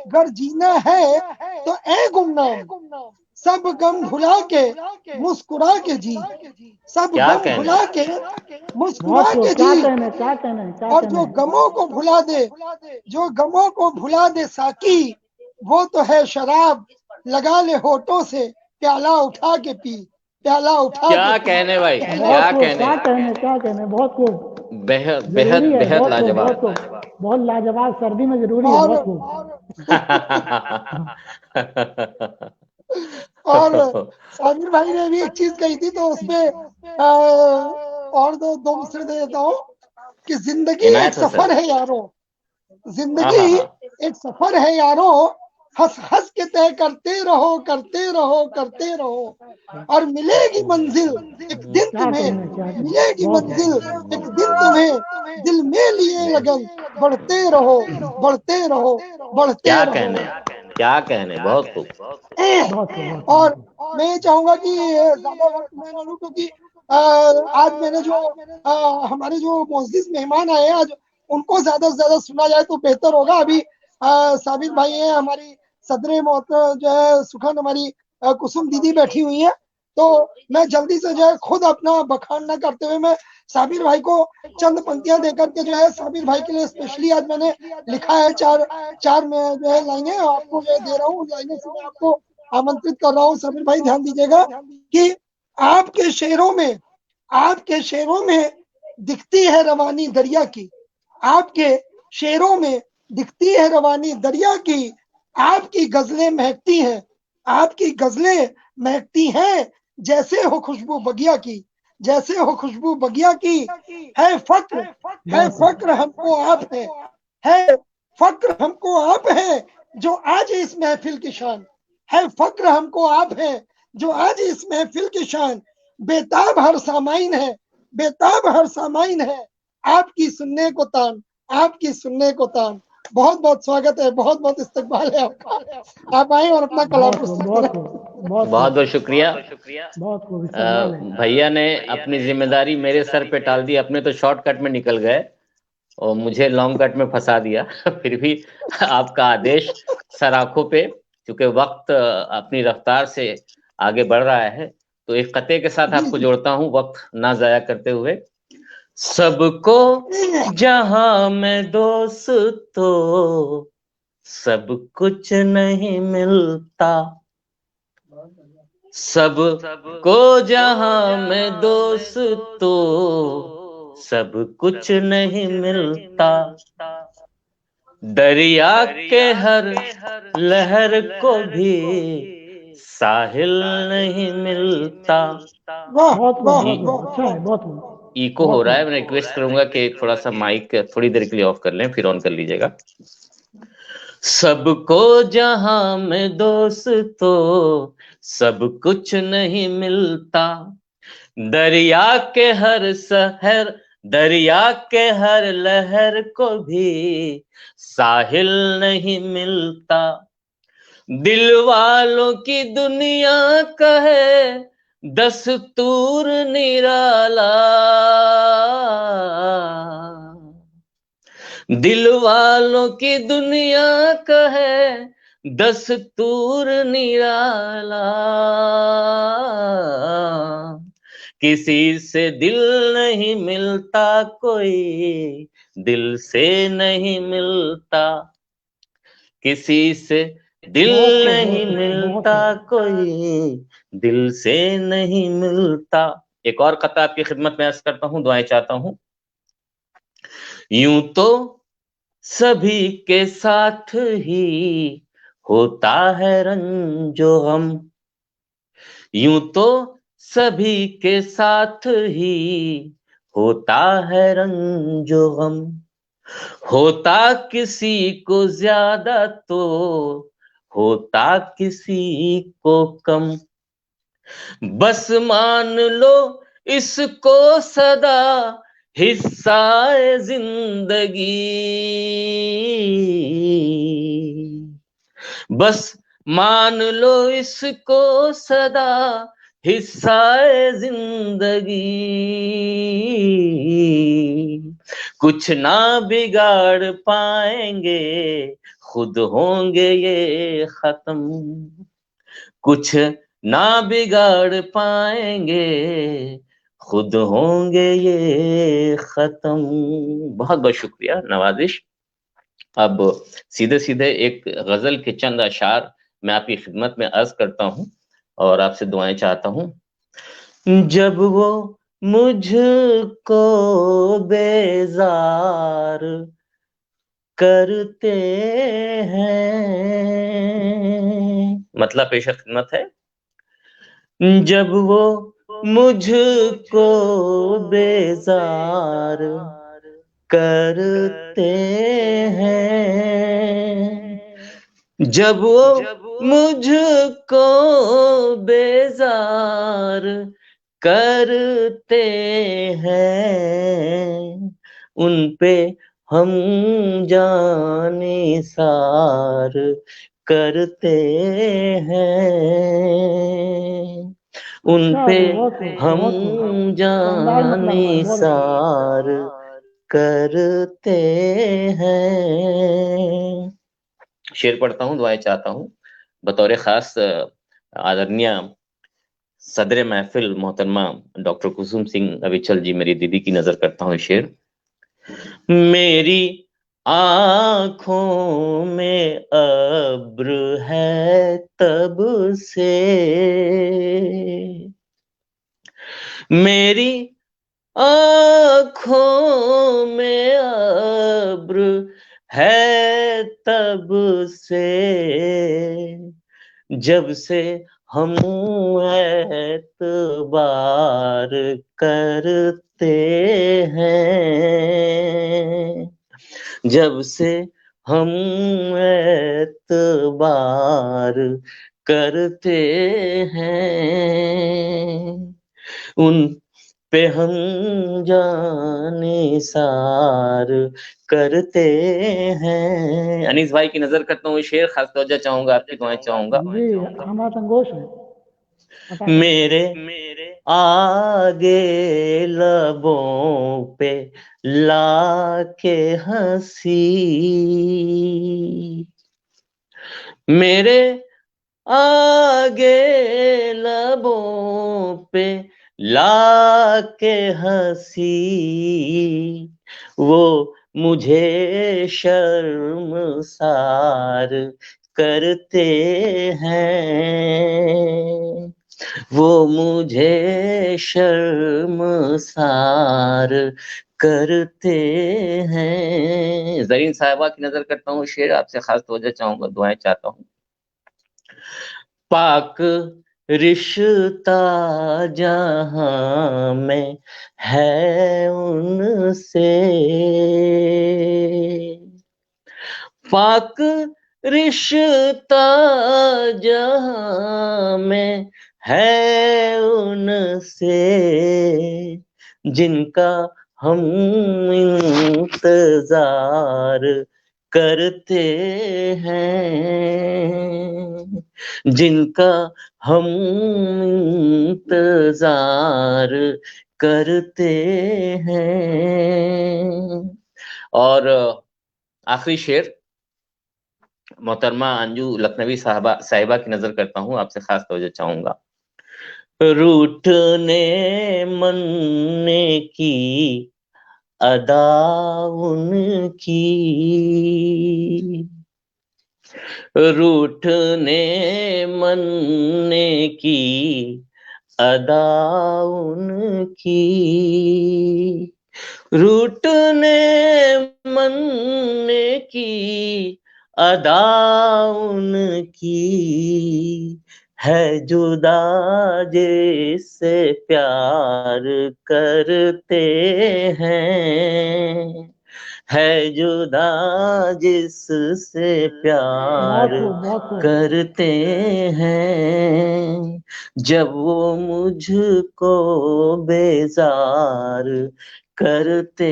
Speaker 1: गर जीना है, तो ए गुमनाम सब गम भुला के मुस्कुरा के जी, सब गम भुला के मुस्कुरा के जी। और जो गमों को भुला दे, जो गमों को भुला दे साकी, वो तो है शराब, लगा ले होठों से प्याला उठा के पी, प्याला उठा
Speaker 2: क्या
Speaker 1: के
Speaker 2: कहने भाई,
Speaker 5: क्या कहने, बहुत खूब,
Speaker 2: बेहद बेहद बेहद लाजवाब,
Speaker 5: बहुत लाजवाब, सर्दी में जरूरी है, बहुत खूब।
Speaker 1: और साबिर भाई ने भी एक चीज कही थी, तो उसमें और दो मिसरे दे देता हूँ कि जिंदगी एक सफर है यारों, जिंदगी एक सफर है यारों, हंस हंस के तय करते रहो, करते रहो, करते रहो, और मिलेगी मंजिल एक दिन तुम्हें, मिलेगी मंजिल एक दिन तुम्हें, दिल में लिए लगन बढ़ते रहो, बढ़ते रहो, बढ़ते रहो।
Speaker 2: क्या कहने, बहुत खूब।
Speaker 1: और मैं ये चाहूंगा कि ज्यादा वक्त मैं ना लूं, क्योंकि आज मैंने जो हमारे जो मोअज़्ज़िज़ मेहमान आए हैं आज, उनको ज्यादा से ज्यादा सुना जाए तो बेहतर होगा। अभी साबिर भाई है, हमारी सदरे मोहतरम जो है सुखन, हमारी कुसुम दीदी बैठी हुई है। तो मैं जल्दी से जो है खुद अपना बखान न करते हुए मैं साबिर भाई को चंद पंक्तियां देकर के जो है साबिर भाई के लिए स्पेशली आज मैंने लिखा है चार में जो है लाइनें आपको जो है दे रहा हूँ। लाइनें से मैं आपको आमंत्रित कर रहा हूँ। साबिर भाई ध्यान दीजिएगा कि आपके शेरों में दिखती है रवानी दरिया की, आपके शेरों में दिखती है रवानी दरिया की, आपकी गजलें महकती हैं, आपकी गजलें महकती हैं, जैसे हो खुशबू बगिया की, जैसे हो खुशबू बगिया की। है फक्र हमको आप है फक्र हमको आप है जो आज इस महफिल की शान। है फक्र हमको आप है जो आज इस महफिल की शान। बेताब हर सामाइन है, बेताब हर सामाइन है, आपकी सुनने को तान, आपकी सुनने को तान। बहुत बहुत स्वागत है, बहुत बहुत इस्तकबाल है आपका। आप आए और अपना कलाम प्रस्तुत करें।
Speaker 2: बहुत बहुत शुक्रिया। भैया ने अपनी जिम्मेदारी मेरे सर पे टाल दी, अपने तो शॉर्टकट में निकल गए और मुझे लॉन्ग कट में फंसा दिया। फिर भी आपका आदेश सर आंखों पे, क्योंकि वक्त अपनी रफ्तार से आगे बढ़ रहा है, तो एक कते के साथ आपको जोड़ता हूं वक्त ना जाया करते हुए। सबको जहां में दोस्तों सब कुछ नहीं मिलता, सब को जहां में दोस्तों सब कुछ नहीं मिलता। दरिया के हर लहर को भी साहिल नहीं मिलता। इको हो रहा है, मैं रिक्वेस्ट करूंगा कि थोड़ा सा माइक थोड़ी देर के लिए ऑफ कर लें, फिर ऑन कर लीजिएगा। सबको जहां में दोस्तों सब कुछ नहीं मिलता, दरिया के हर लहर को भी साहिल नहीं मिलता। दिल वालों की दुनिया कहे दस्तूर निराला, दिल वालों की दुनिया कहे दस्तूर निराला। किसी से दिल नहीं मिलता, कोई दिल से नहीं मिलता, किसी से दिल नहीं मिलता, कोई दिल से नहीं मिलता। एक और कथा आपकी खिदमत में अर्ज करता हूं, दुआएं चाहता हूं। यूं तो सभी के साथ ही होता है रंजो गम, यूं तो सभी के साथ ही होता है रंजो गम, होता किसी को ज्यादा तो होता किसी को कम। बस मान लो इसको सदा हिस्सा जिंदगी, बस मान लो इसको सदा हिस्सा जिंदगी। कुछ ना बिगाड़ पाएंगे खुद होंगे ये खत्म, कुछ ना बिगाड़ पाएंगे खुद होंगे ये खत्म। बहुत बहुत शुक्रिया, नवाजिश। अब सीधे सीधे एक गजल के चंद अशार मैं आपकी खिदमत में अर्ज करता हूं और आपसे दुआएं चाहता हूं। जब वो मुझको बेजार करते हैं, मतलब पेश खिदमत है। जब वो मुझको बेजार करते हैं, जब वो मुझको बेजार करते हैं, उन पे हम जाने सार करते हैं, उन पे हम जाने सार करते हैं। शेर पढ़ता हूँ, दुआएं चाहता हूँ। बतौर खास आदरणीय सदर महफिल मोहतरमा डॉक्टर कुसुम सिंह अविचल जी, मेरी दीदी की नजर करता हूँ शेर। मेरी आंखों में अब्र है तब से, मेरी आंखों में अब्र है तब से, जब से हम एतबार करते हैं, जब से हम एतबार करते हैं, उन पे हम जानिसार करते हैं। अनीस भाई की नजर करता हूँ, शेर खास तवज्जो चाहूंगा, आपकी दुआएं चाहूंगा।
Speaker 5: जी हम आतंगोश हैं।
Speaker 2: मेरे आगे लबों पे लाके हंसी, मेरे आगे लबों पे लाके हंसी, वो मुझे शर्मसार करते हैं, वो मुझे शर्मसार करते हैं। जरीन साहिबा की नजर करता हूँ, शेर आपसे खास तवज्जो चाहूंगा, दुआएं चाहता हूँ। पाक रिश्ता जहां में है उनसे, पाक रिश्ता जहां में है उनसे, जिनका हम इंतजार करते हैं, जिनका हम इंतजार करते हैं। और आखिरी शेर मोहतरमा अंजू लखनवी साहिबा की नजर करता हूँ, आपसे खास तवज्जो चाहूंगा। रूठने मनने की अदा उनकी, रूठने मनने की अदा उनकी, रूठने मनने की अदा उनकी, है जुदा जिससे प्यार करते हैं, है जुदा जिससे प्यार करते हैं, जब वो मुझको बेजार करते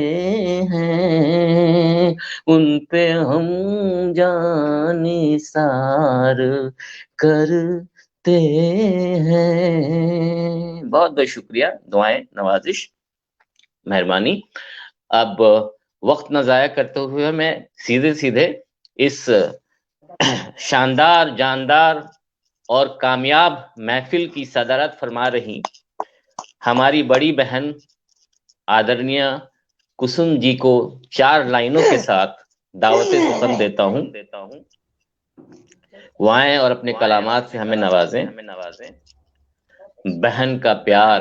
Speaker 2: हैं, उन पे हम जानिसार करते हैं। बहुत बहुत शुक्रिया, दुआएं, नवाजिश, मेहरबानी। अब वक्त न जाया करते हुए मैं सीधे सीधे इस शानदार, जानदार और कामयाब महफिल की सदारत फरमा रही हमारी बड़ी बहन आदरणीय कुसुम जी को 4 लाइनों के साथ दावते सुखन देता हूं। वो आए और अपने कलामात से हमें नवाजें। बहन का प्यार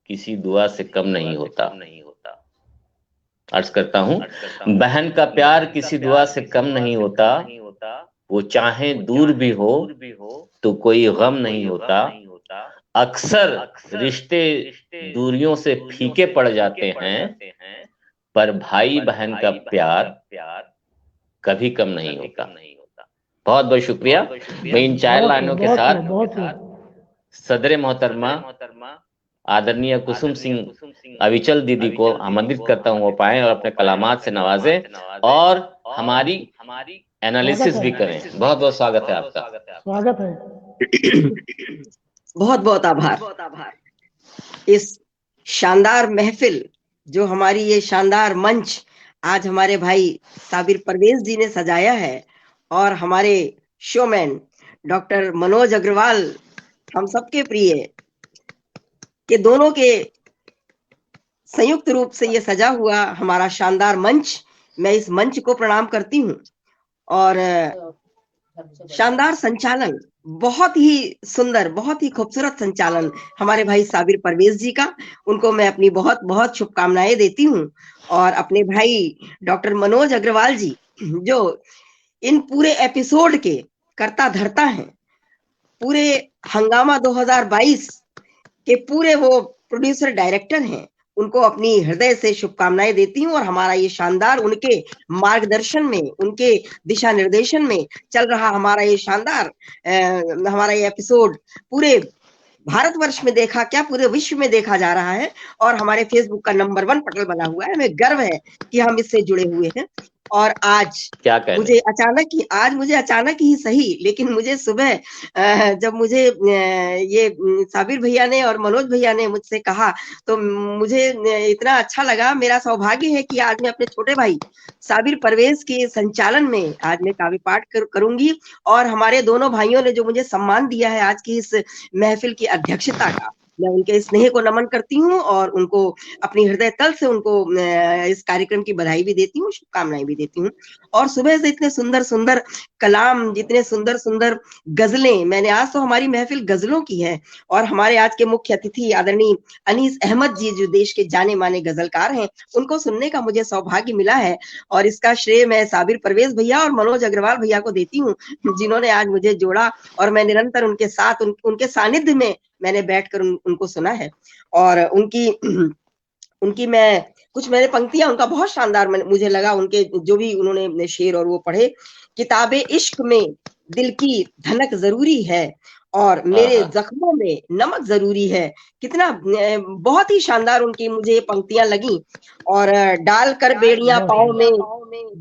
Speaker 2: किसी दुआ से कम नहीं होता। अर्ज करता हूं, बहन का प्यार किसी दुआ से कम नहीं होता, वो चाहे दूर भी हो तो कोई गम नहीं होता। अक्सर रिश्ते दूरियों से फीके पड़ जाते हैं, पर भाई बहन का प्यार कभी कम नहीं होता। बहुत बहुत शुक्रिया। मैं इन 4 लाइनों के साथ सदर मोहतरमा आदरणीय कुसुम सिंह अविचल दीदी को आमंत्रित करता हूं, वो पाएं और अपने कलामात से नवाजें और हमारी एनालिसिस भी करें। बहुत बहुत स्वागत है आपका।
Speaker 5: स्वागत है।
Speaker 6: बहुत बहुत आभार। इस शानदार महफिल, जो हमारी ये शानदार मंच आज हमारे भाई साबिर परवेज जी ने सजाया है, और हमारे शोमैन डॉक्टर मनोज अग्रवाल, हम सबके प्रिय, के दोनों के संयुक्त रूप से ये सजा हुआ हमारा शानदार मंच, मैं इस मंच को प्रणाम करती हूँ। और शानदार संचालन, बहुत ही सुंदर, बहुत ही खूबसूरत संचालन हमारे भाई साबिर परवेज जी का, उनको मैं अपनी बहुत बहुत शुभकामनाएं देती हूँ। और अपने भाई डॉक्टर मनोज अग्रवाल जी, जो इन पूरे एपिसोड के कर्ता धर्ता हैं, पूरे हंगामा 2022 के पूरे वो प्रोड्यूसर डायरेक्टर हैं, उनको अपनी हृदय से शुभकामनाएं देती हूँ। और हमारा ये शानदार उनके मार्गदर्शन में, उनके दिशा निर्देशन में चल रहा हमारा ये शानदार हमारा ये एपिसोड पूरे भारतवर्ष में देखा क्या, पूरे विश्व में देखा जा रहा है और हमारे फेसबुक का नंबर 1 पटल बना हुआ है। हमें गर्व है कि हम इससे जुड़े हुए हैं। और आज
Speaker 2: क्या
Speaker 6: मुझे अचानक ही सही, लेकिन मुझे सुबह जब मुझे ये साबिर भैया ने और मनोज भैया ने मुझसे कहा तो मुझे इतना अच्छा लगा। मेरा सौभाग्य है कि आज मैं अपने छोटे भाई साबिर परवेज के संचालन में आज मैं काव्य पाठ करूंगी। और हमारे दोनों भाइयों ने जो मुझे सम्मान दिया है आज की इस महफिल की अध्यक्षता का, मैं उनके स्नेह को नमन करती हूँ और उनको अपनी हृदय तल से उनको इस कार्यक्रम की बधाई भी देती हूँ, शुभकामनाएं भी देती हूँ। और सुबह से इतने सुंदर सुंदर कलाम, जितने सुंदर सुंदर गजलें, मैंने आज तो हमारी महफिल गजलों की है। और हमारे आज के मुख्य अतिथि आदरणीय अनीस अहमद जी, जो देश के जाने माने गजलकार हैं, उनको सुनने का मुझे सौभाग्य मिला है। और इसका श्रेय मैं साबिर परवेज भैया और मनोज अग्रवाल भैया को देती हूँ, जिन्होंने आज मुझे जोड़ा और मैं निरंतर उनके साथ उनके सानिध्य में मैंने बैठकर उनको सुना है। और उनकी मैं कुछ मैंने पंक्तियां, उनका बहुत शानदार मुझे लगा, उनके जो भी उन्होंने शेर और वो पढ़े। किताबे इश्क में दिल की धनक जरूरी है और मेरे जख्मों में नमक जरूरी है। कितना बहुत ही शानदार उनकी मुझे पंक्तियां लगी। और डाल कर बेड़ियां पाँव में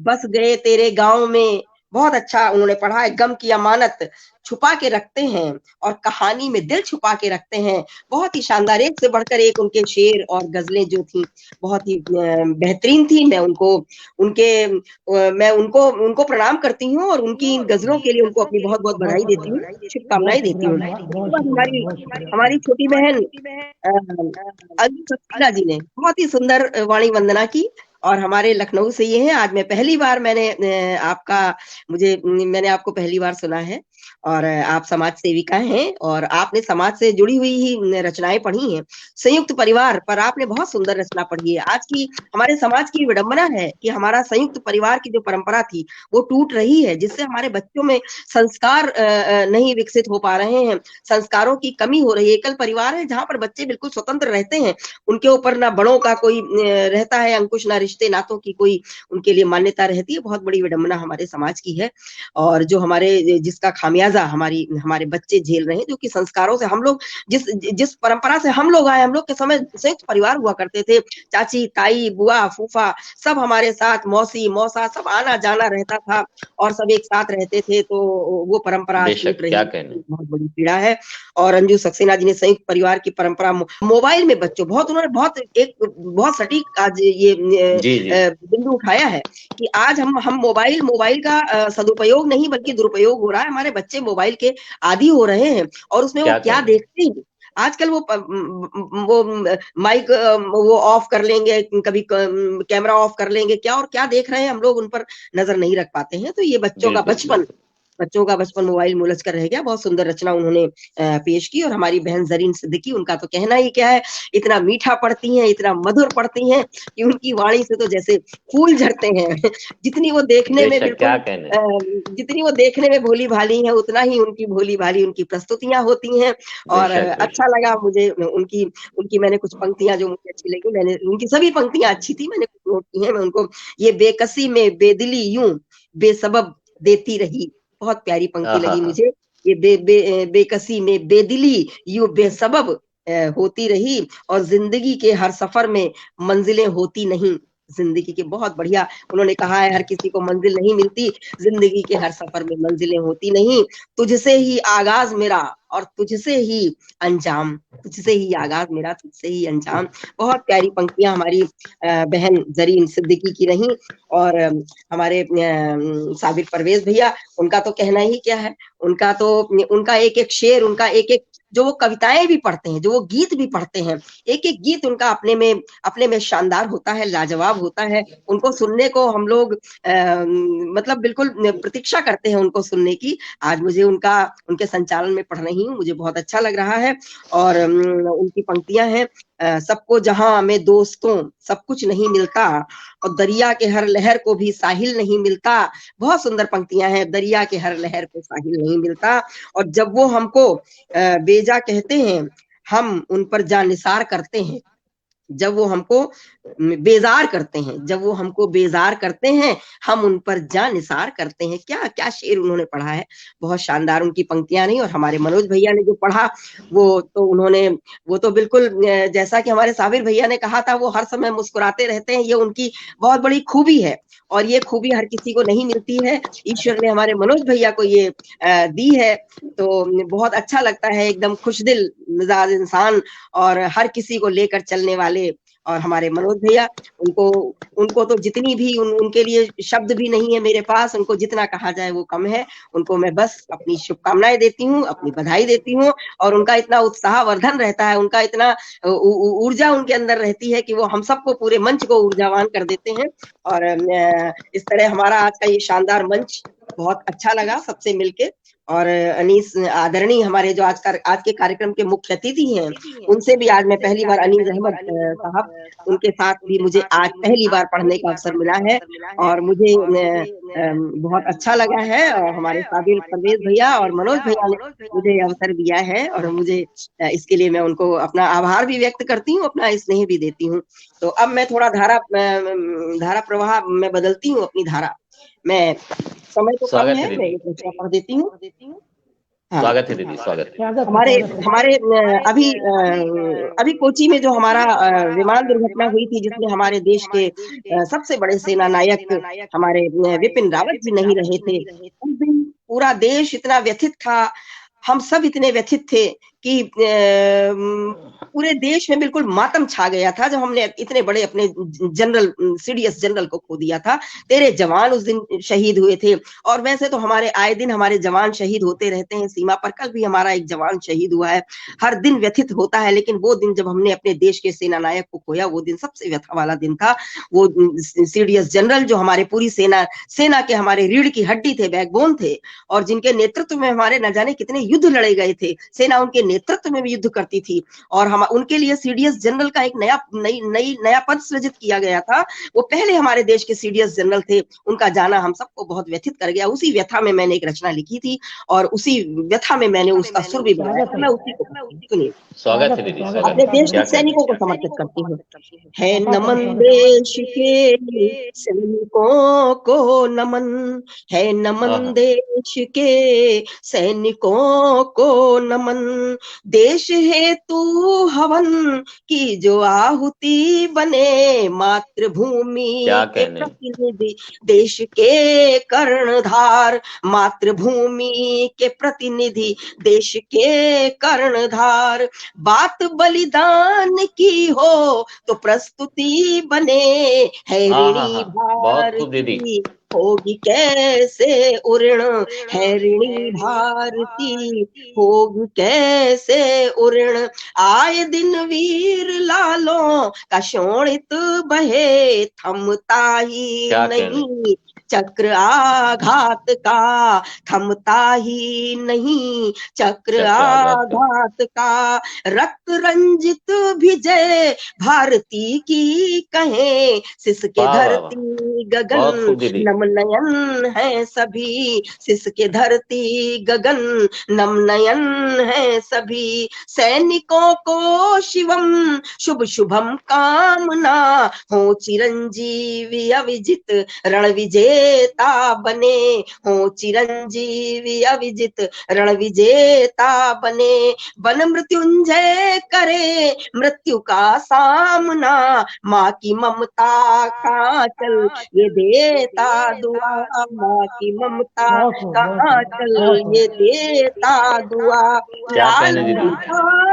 Speaker 6: बस गए तेरे गांव में, बहुत अच्छा उन्होंने पढ़ा है। गम की अमानत छुपा के रखते हैं और कहानी में दिल छुपा के रखते हैं। बहुत ही शानदार, एक से बढ़कर एक उनके शेर और गजलें जो थी बहुत ही बेहतरीन थी। मैं उनको प्रणाम करती हूँ और उनकी इन गजलों के लिए उनको अपनी बहुत बहुत बधाई देती हूँ, शुभकामनाएं देती हूँ। हमारी छोटी बहन अंजू सक्सेना जी ने बहुत ही सुंदर वाणी वंदना की और हमारे लखनऊ से ये हैं। आज मैं पहली बार मैंने आपको पहली बार सुना है और आप समाज सेविका हैं और आपने समाज से जुड़ी हुई ही रचनाएं पढ़ी हैं। संयुक्त परिवार पर आपने बहुत सुंदर रचना पढ़ी है। आज की हमारे समाज की विडंबना है कि हमारा संयुक्त परिवार की जो परंपरा थी वो टूट रही है, जिससे हमारे बच्चों में संस्कार नहीं विकसित हो पा रहे हैं, संस्कारों की कमी हो रही है। एकल परिवार है जहां पर बच्चे बिल्कुल स्वतंत्र रहते हैं, उनके ऊपर ना बड़ों का कोई रहता है अंकुश, ना रिश्ते नातों की कोई उनके लिए मान्यता रहती है। बहुत बड़ी विडंबना हमारे समाज की है और जो जिसका खामियाजा हमारे बच्चे झेल रहे हैं, जो कि संस्कारों से हम लोग जिस परंपरा से हम लोग आए, हम लोग के समय संयुक्त परिवार हुआ करते थे। चाची, ताई, बुआ, फूफा सब हमारे साथ, मौसी, मौसा सब आना जाना रहता था और सब एक साथ रहते थे। तो वो परंपरा टूट रही है, बहुत बड़ी पीड़ा है। और अंजू सक्सेना जी ने संयुक्त परिवार की परंपरा मोबाइल में बच्चों उन्होंने बहुत सटीक आज ये बिंदु उठाया है कि आज हम मोबाइल का सदुपयोग नहीं बल्कि दुरुपयोग हो रहा है। हमारे बच्चे मोबाइल के आदी हो रहे हैं और उसमें वो क्या देखते हैं आजकल, वो माइक वो ऑफ कर लेंगे, कभी कैमरा ऑफ कर लेंगे, क्या और क्या देख रहे हैं हम लोग उन पर नजर नहीं रख पाते हैं। तो ये बच्चों का बचपन मोबाइल में उलझ कर रह गया। बहुत सुंदर रचना उन्होंने पेश की। और हमारी बहन जरीन सिद्दीकी, उनका तो कहना ही क्या है, इतना मीठा पढ़ती हैं, इतना मधुर पढ़ती हैं कि उनकी वाणी से तो जैसे फूल झड़ते हैं। जितनी वो देखने में जितनी वो देखने में भोली भाली है, उतना ही उनकी भोली भाली उनकी प्रस्तुतियां होती हैं। और अच्छा लगा मुझे उनकी मैंने कुछ पंक्तियां जो मुझे अच्छी लगी, मैंने उनकी सभी पंक्तियां अच्छी थी, मैंने कुछ नोट की है। मैं उनको, ये बेकसी में बेदिली यूं बेसबब देती रही, बहुत प्यारी पंक्ति लगी मुझे। ये बेकसी में बेदिली यूं बेसबब होती रही और जिंदगी के हर सफर में मंजिलें होती नहीं। जिंदगी के बहुत बढ़िया उन्होंने कहा है, हर किसी को मंजिल नहीं मिलती, जिंदगी के हर सफर में मंजिलें होती नहीं। तुझसे ही आगाज मेरा और तुझसे ही अंजाम, तुझसे ही आगाज मेरा, तुझसे ही अंजाम। बहुत प्यारी पंक्तियां हमारी बहन जरीन सिद्दीकी की रही। और हमारे साबिर परवेज भैया, उनका तो कहना ही क्या है, उनका एक एक शेर, उनका एक एक जो वो कविताएं भी पढ़ते हैं, जो वो गीत भी पढ़ते हैं, एक एक गीत उनका अपने में शानदार होता है, लाजवाब होता है। उनको सुनने को हम लोग मतलब बिल्कुल प्रतीक्षा करते हैं उनको सुनने की। आज मुझे उनके संचालन में पढ़ रही हूँ, मुझे बहुत अच्छा लग रहा है। और उनकी पंक्तियां हैं, सबको जहां में दोस्तों सब कुछ नहीं मिलता, और दरिया के हर लहर को भी साहिल नहीं मिलता। बहुत सुंदर पंक्तियां हैं, दरिया के हर लहर को साहिल नहीं मिलता, और जब वो हमको बेजा कहते हैं हम उन पर जानिसार करते हैं। जब वो हमको बेजार करते हैं, जब वो हमको बेजार करते हैं, हम उन पर जानिसार करते हैं। क्या क्या शेर उन्होंने पढ़ा है, बहुत शानदार उनकी पंक्तियां नहीं। और हमारे मनोज भैया ने जो पढ़ा वो तो बिल्कुल जैसा कि हमारे साबिर भैया ने कहा था, वो हर समय मुस्कुराते रहते हैं, ये उनकी बहुत बड़ी खूबी है, और ये खूबी हर किसी को नहीं मिलती है। ईश्वर ने हमारे मनोज भैया को ये दी है, तो बहुत अच्छा लगता है, एकदम खुशदिल मिजाज इंसान और हर किसी को लेकर चलने वाले। और हमारे मनोज भैया, उनको तो जितनी भी उनके लिए शब्द भी नहीं है मेरे पास, उनको जितना कहा जाए वो कम है। उनको मैं बस अपनी शुभकामनाएं देती हूँ, अपनी बधाई देती हूँ, और उनका इतना उत्साहवर्धन रहता है, उनका इतना ऊर्जा उनके अंदर रहती है कि वो हम सबको, पूरे मंच को ऊर्जावान कर देते हैं। और इस तरह हमारा आज का ये शानदार मंच बहुत अच्छा लगा सबसे मिलके। और अनीस आदरणीय हमारे जो आज के कार्यक्रम के मुख्य अतिथि हैं, उनसे भी आज मैं पहली बार, अनीस अहमद साहब, उनके साथ भी मुझे आज पहली बार पढ़ने का अवसर मिला है, और मुझे बहुत अच्छा लगा है। और हमारे साबिर परवेज भैया और मनोज भैया ने मुझे अवसर दिया है, और मुझे इसके लिए मैं उनको अपना आभार भी व्यक्त करती हूँ, अपना स्नेह भी देती हूँ। तो अब मैं थोड़ा धारा प्रवाह में बदलती हूँ अपनी धारा। मैं समय तो कम है, मैं एक रचना पढ़ देती हूँ। हाँ।
Speaker 2: स्वागत है दीदी, स्वागत है।
Speaker 6: हमारे अभी कोची में जो हमारा विमान दुर्घटना हुई थी, जिसमें हमारे देश के सबसे बड़े सेना नायक हमारे विपिन रावत जी नहीं रहे थे, उस दिन पूरा देश इतना व्यथित था, हम सब इतने व्यथित थे कि पूरे देश में बिल्कुल मातम छा गया था, जब हमने इतने बड़े अपने जनरल, सीडीएस जनरल को खो दिया था। 13 जवान उस दिन शहीद हुए थे, और वैसे तो हमारे आए दिन हमारे जवान शहीद होते रहते हैं सीमा पर। कल भी हमारा एक जवान शहीद हुआ है, हर दिन व्यथित होता है, लेकिन वो दिन जब हमने अपने देश के सेना नायक को खोया, वो दिन सबसे व्यथा वाला दिन था। वो सीडीएस जनरल जो हमारे पूरी सेना के हमारे रीढ़ की हड्डी थे, बैकबोन थे, और जिनके नेतृत्व में हमारे न जाने कितने युद्ध लड़े गए थे, सेना उनके नेतृत्व में भी युद्ध करती थी, और हम उनके लिए सीडीएस जनरल का एक नया पद सृजित किया गया था। वो पहले हमारे देश के सीडीएस जनरल थे, उनका जाना हम सबको बहुत व्यथित कर गया। उसी व्यथा में मैंने एक रचना लिखी थी, और उसी व्यथा में मैंने उसका सुर भी बनाया था। मैं उसी को सुनिए।
Speaker 2: स्वागत है दीदी, स्वागत।
Speaker 6: अपने देश के सैनिकों को समर्पित करती हूँ। है नमन देश के सैनिकों को नमन, है नमन देश के सैनिकों को नमन, देश हेतु हवन की जो आहुति बने, मातृभूमि के प्रतिनिधि देश के कर्णधार, मातृभूमि के प्रतिनिधि देश के कर्णधार, बात बलिदान की हो तो प्रस्तुति बने, है ऋणी भारती होगी कैसे उऋण, है ऋणी भारती होगी कैसे उऋण, आए दिन वीर लालों का शोणित बहे, थमता ही नहीं चक्र आघात का, थमता ही नहीं चक्र आघात का, रक्त रंजित विजय भारती की कहें, सिसके धरती गगन नम नयन है सभी, सिसके धरती गगन नम नयन है सभी, सैनिकों को शिवम शुभ शुभम कामना, हो चिरंजीवी अविजित रण विजेता बने, हो चिरंजीवी अविजित रण विजेता बने, वन मृत्युंजय करे मृत्यु का सामना, माँ की ममता का चल ये देता दुआ, माँ की ममता का चल ये देता दुआ, लाल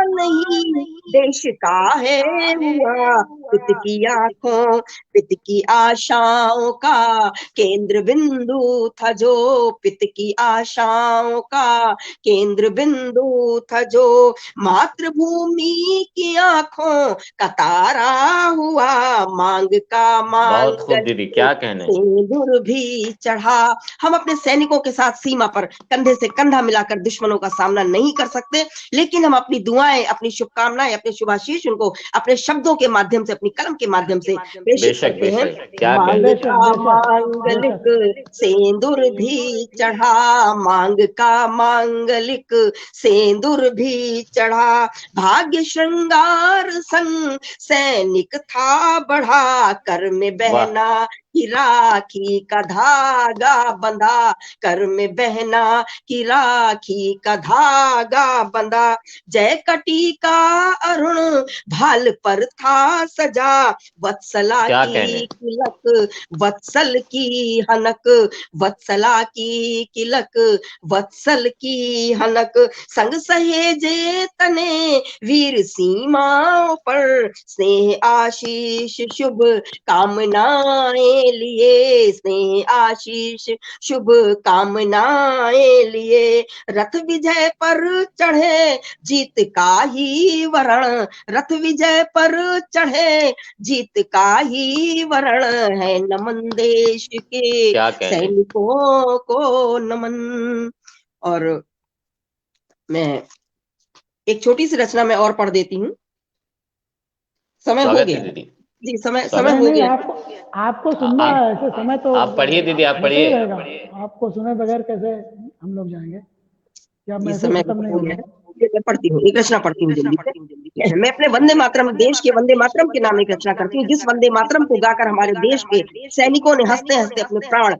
Speaker 6: नहीं देश का है हुआ, पित की आंखों पित की आशाओं का केंद्र बिंदु था जो, पित की आशाओं का केंद्र बिंदु था जो, मातृभूमि की आंखों का तारा हुआ, मांग का मांग
Speaker 2: क्या कहने,
Speaker 6: सिंदूर भी चढ़ा। हम अपने सैनिकों के साथ सीमा पर कंधे से कंधा मिलाकर दुश्मनों का सामना नहीं कर सकते, लेकिन हम अपनी दुआएं, अपनी शुभकामनाएं, अपने शुभाशीष उनको अपने शब्दों के माध्यम से, अपनी कलम के माध्यम से प्रेषित करते हैं। मांग का मांगलिक सेंदूर भी चढ़ा, मांग का मांगलिक सेंदूर भी चढ़ा, भाग्य श्रृंगार संग सैनिक था बढ़ा, कर में बहना की राखी का धागा बंधा, कर में बहना की राखी का धागा बंधा। जय कटी का अरुण भाल पर था सजा, वत्सला की किलक वत्सल की हनक, वत्सला की किलक वत्सल की हनक, संग सहेजे तने वीर सीमाओं पर, स्नेह आशीष शुभ कामनाएं लिए, स्नेह आशीष शुभ कामनाएं लिए। रथ विजय पर चढ़े जीत का ही वरण, रथ विजय पर चढ़े जीत का ही वरण है, नमन देश के सैनिकों को नमन। और मैं एक छोटी सी रचना में और पढ़ देती हूँ। समय हो गया जी, समय हो गया।
Speaker 5: आपको सुनना है, ऐसे समय तो
Speaker 2: आप पढ़िए दीदी, आप पढ़िए।
Speaker 5: आपको सुने बगैर कैसे हम लोग जाएंगे? क्या मैसेज
Speaker 6: समय
Speaker 5: खत्म नहीं हो गया?
Speaker 6: मैं पढ़ती हूँ, एक रचना पढ़ती हूँ जल्दी से। मैं अपने वंदे मातरम, देश के वंदे मातरम के नाम एक रचना करती हूँ, जिस वंदे मातरम को गाकर हमारे देश के सैनिकों ने हंसते हंसते अपने प्राण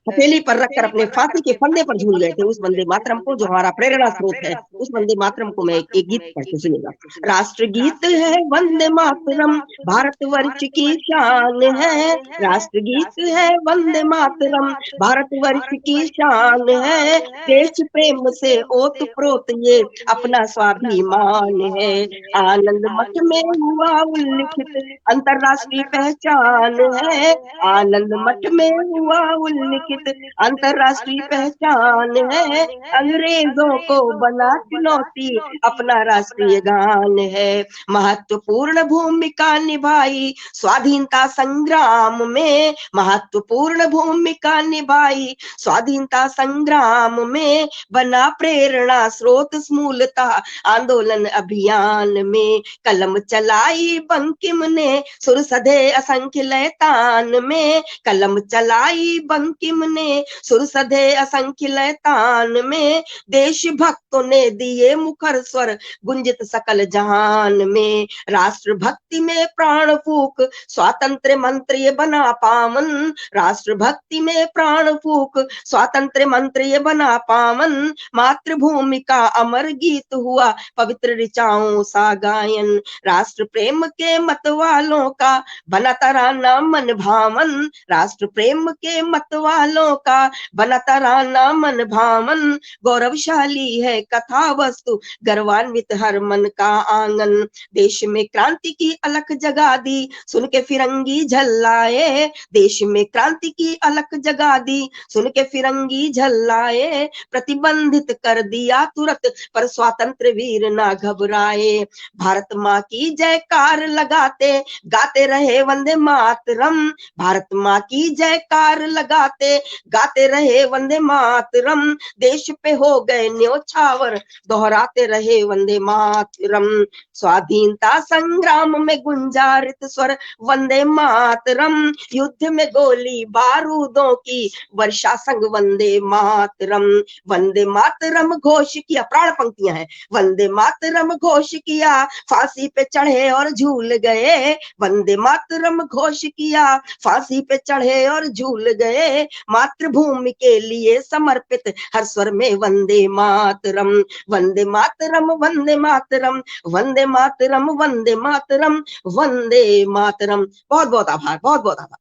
Speaker 6: हथेली पर रखकर अपने फांसी के फंदे पर झूल गए थे। उस वंदे मातरम को, जो हमारा प्रेरणा स्रोत है, उस वंदे मातरम को मैं एक गीत पढ़ के सुनेगा। राष्ट्रगीत है वंदे मातरम, भारतवर्ष की शान है, राष्ट्रगीत है वंदे मातरम, भारतवर्ष की शान है, देश प्रेम से ओत प्रोत ये अपना स्वाभिमान है, आनंद मठ में हुआ उल्लिखित अंतरराष्ट्रीय पहचान है, आनंद मठ में हुआ उल्लिखित अंतरराष्ट्रीय पहचान है, अंग्रेजों को बना चुनौती अपना राष्ट्रीय गान है, महत्वपूर्ण भूमिका निभाई स्वाधीनता संग्राम में, महत्वपूर्ण भूमिका निभाई स्वाधीनता संग्राम में, बना प्रेरणा स्रोत मूलतः आंदोलन अभियान में, कलम चलाई बंकिम ने सुर सधे असंख्य लयतान में, कलम चलाई बंकिम ने सुर सधे असंख्य लयतान में, देश भक्तों ने दिए मुखर स्वर गुंजित सकल जहान में, राष्ट्र भक्ति में प्राण फूक स्वातंत्र मंत्र ये बना पावन, राष्ट्र भक्ति में प्राण फूक स्वातंत्र मंत्र ये बना पावन, मातृभूमि का अमर गीत हुआ पवित्र ऋचाओं सा गायन, राष्ट्र प्रेम के मत वालों का बना तराना मन भावन, राष्ट्र प्रेम के मत वालों का बना तराना मन भावन, गौरवशाली है कथा वस्तु गर्वान्वित हर मन का आंगन, देश में क्रांति की अलख जगा दी सुन के फिरंगी झल्लाए, देश में क्रांति की अलख जगा दी सुन के फिरंगी झल्लाए, प्रतिबंधित कर दिया तुरंत पर स्वतंत्र वीर ना घबराए, भारत माँ की जयकार लगाते गाते रहे वंदे मातरम, भारत माँ की जयकार लगाते गाते रहे वंदे मातरम, देश पे हो गए न्योछावर दोहराते रहे वंदे मातरम, स्वाधीनता संग्राम में गुंजारित स्वर वंदे मातरम, युद्ध में गोली बारूदों की वर्षा संग वंदे मातरम, वंदे मातरम घोष किया, प्राण पंक्तियां हैं, वंदे मातरम घोष किया फांसी पे चढ़े और झूल गए, वंदे मातरम घोष किया फांसी पे चढ़े और झूल गए, मातृभूमि के लिए समर्पित हर स्वर में वंदे मातरम, वंदे मातरम वंदे मातरम वंदे मातरम वंदे मातरम वंदे मातरम। बहुत बहुत आभार, बहुत बहुत आभार।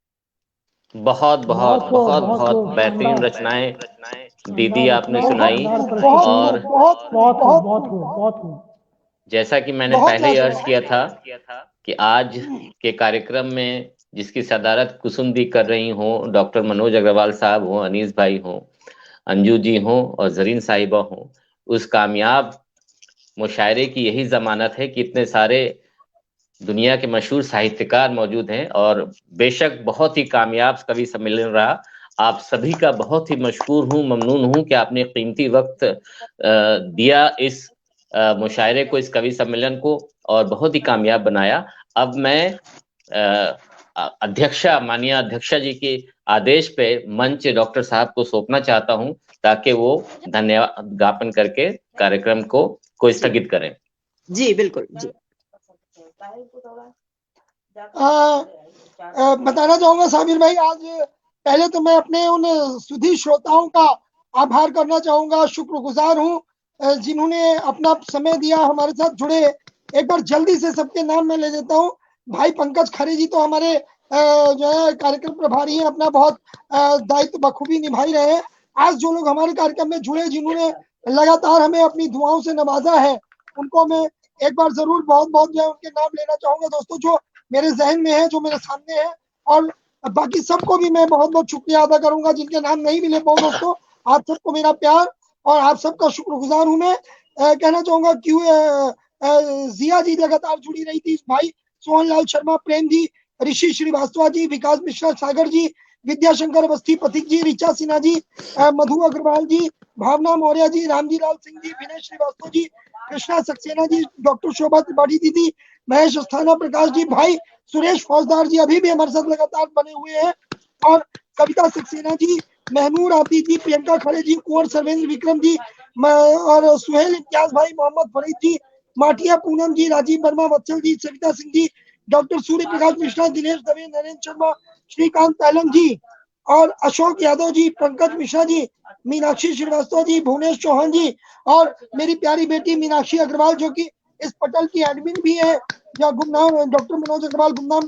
Speaker 2: बहुत बहुत बहुत बहुत बेहतरीन रचनाएं दीदी आपने सुनाई। और जैसा कि मैंने पहले ही अर्ज किया था कि आज के कार्यक्रम में जिसकी सदारत कुसुम दी कर रही हो, डॉक्टर मनोज अग्रवाल साहब हो, अनीस भाई हो, अंजू जी हो और जरीन साहिबा हो, उस कामयाब मुशायरे की यही जमानत है कि इतने सारे दुनिया के मशहूर साहित्यकार मौजूद हैं और बेशक बहुत ही कामयाब कवि सम्मेलन रहा। आप सभी का बहुत ही मशकूर हूँ, ममनून हूँ कि आपने कीमती वक्त दिया इस मुशायरे को, इस कवि सम्मेलन को, और बहुत ही कामयाब बनाया। अब मैं माननीय अध्यक्षा जी के आदेश पे मंच डॉक्टर साहब को सौंपना चाहता हूं, ताकि वो धन्यवाद ज्ञापन करके कार्यक्रम को स्थगित करें।
Speaker 6: जी बिल्कुल जी।
Speaker 1: बताना चाहूंगा साबिर भाई, आज पहले तो मैं अपने उन सुधी श्रोताओं का आभार करना चाहूंगा, शुक्रगुजार हूं जिन्होंने अपना समय दिया, हमारे साथ जुड़े। एक बार जल्दी से सबके नाम मैं ले लेता हूं। भाई पंकज खरे जी तो हमारे जो है कार्यक्रम प्रभारी हैं, अपना बहुत दायित्व बखूबी निभाई रहे हैं। आज जो लोग हमारे कार्यक्रम में जुड़े, जिन्होंने लगातार हमें अपनी दुआओं से नवाजा है, उनको मैं एक बार जरूर बहुत बहुत जो है उनके नाम लेना चाहूंगा दोस्तों, जो मेरे जहन में है, जो मेरे सामने है। और बाकी सबको भी मैं बहुत बहुत शुक्रिया अदा करूंगा जिनके नाम नहीं भी ले पाऊं दोस्तों। आप सबको मेरा प्यार और आप सबका शुक्रगुजार हूं मैं। कहना चाहूंगा क्यों जिया जी लगातार जुड़ी रही थी, भाई सोहनलाल शर्मा, प्रेम जी, ऋषि श्रीवास्तव जी, विकास मिश्रा, सागर जी, विद्याशंकर अवस्थी, प्रतीक जी, ऋचा सिन्हा जी, मधु अग्रवाल जी, भावना मौर्य जी, रामजी लाल सिंह जी, विनय श्रीवास्तव जी, कृष्णा सक्सेना जी, डॉक्टर शोभा त्रिपाठी दीदी, महेश अस्थाना, प्रकाश जी, भाई सुरेश फौजदार जी अभी भी हमारे साथ लगातार बने हुए हैं, और कविता सक्सेना जी, महनूर आती जी, प्रियंका खरे जी, कुंवर सर्वेंद्र विक्रम जी, और सुहेल इम्तियाज भाई, मोहम्मद फरीद जी, माटिया पूनम जी, राजीव वर्मा, वत्सल जी, सविता सिंह जी, डॉक्टर सूर्य प्रकाश मिश्रा, दिनेश दवे, नरेंद्र शर्मा, श्रीकांत तैलंग जी, और अशोक यादव जी, पंकज मिश्रा जी, मीनाक्षी श्रीवास्तव जी, भुवनेश चौहान जी, और मेरी प्यारी बेटी मीनाक्षी अग्रवाल जो कि इस पटल की एडमिन भी है, या गुमनाम डॉक्टर मनोज अग्रवाल गुमनाम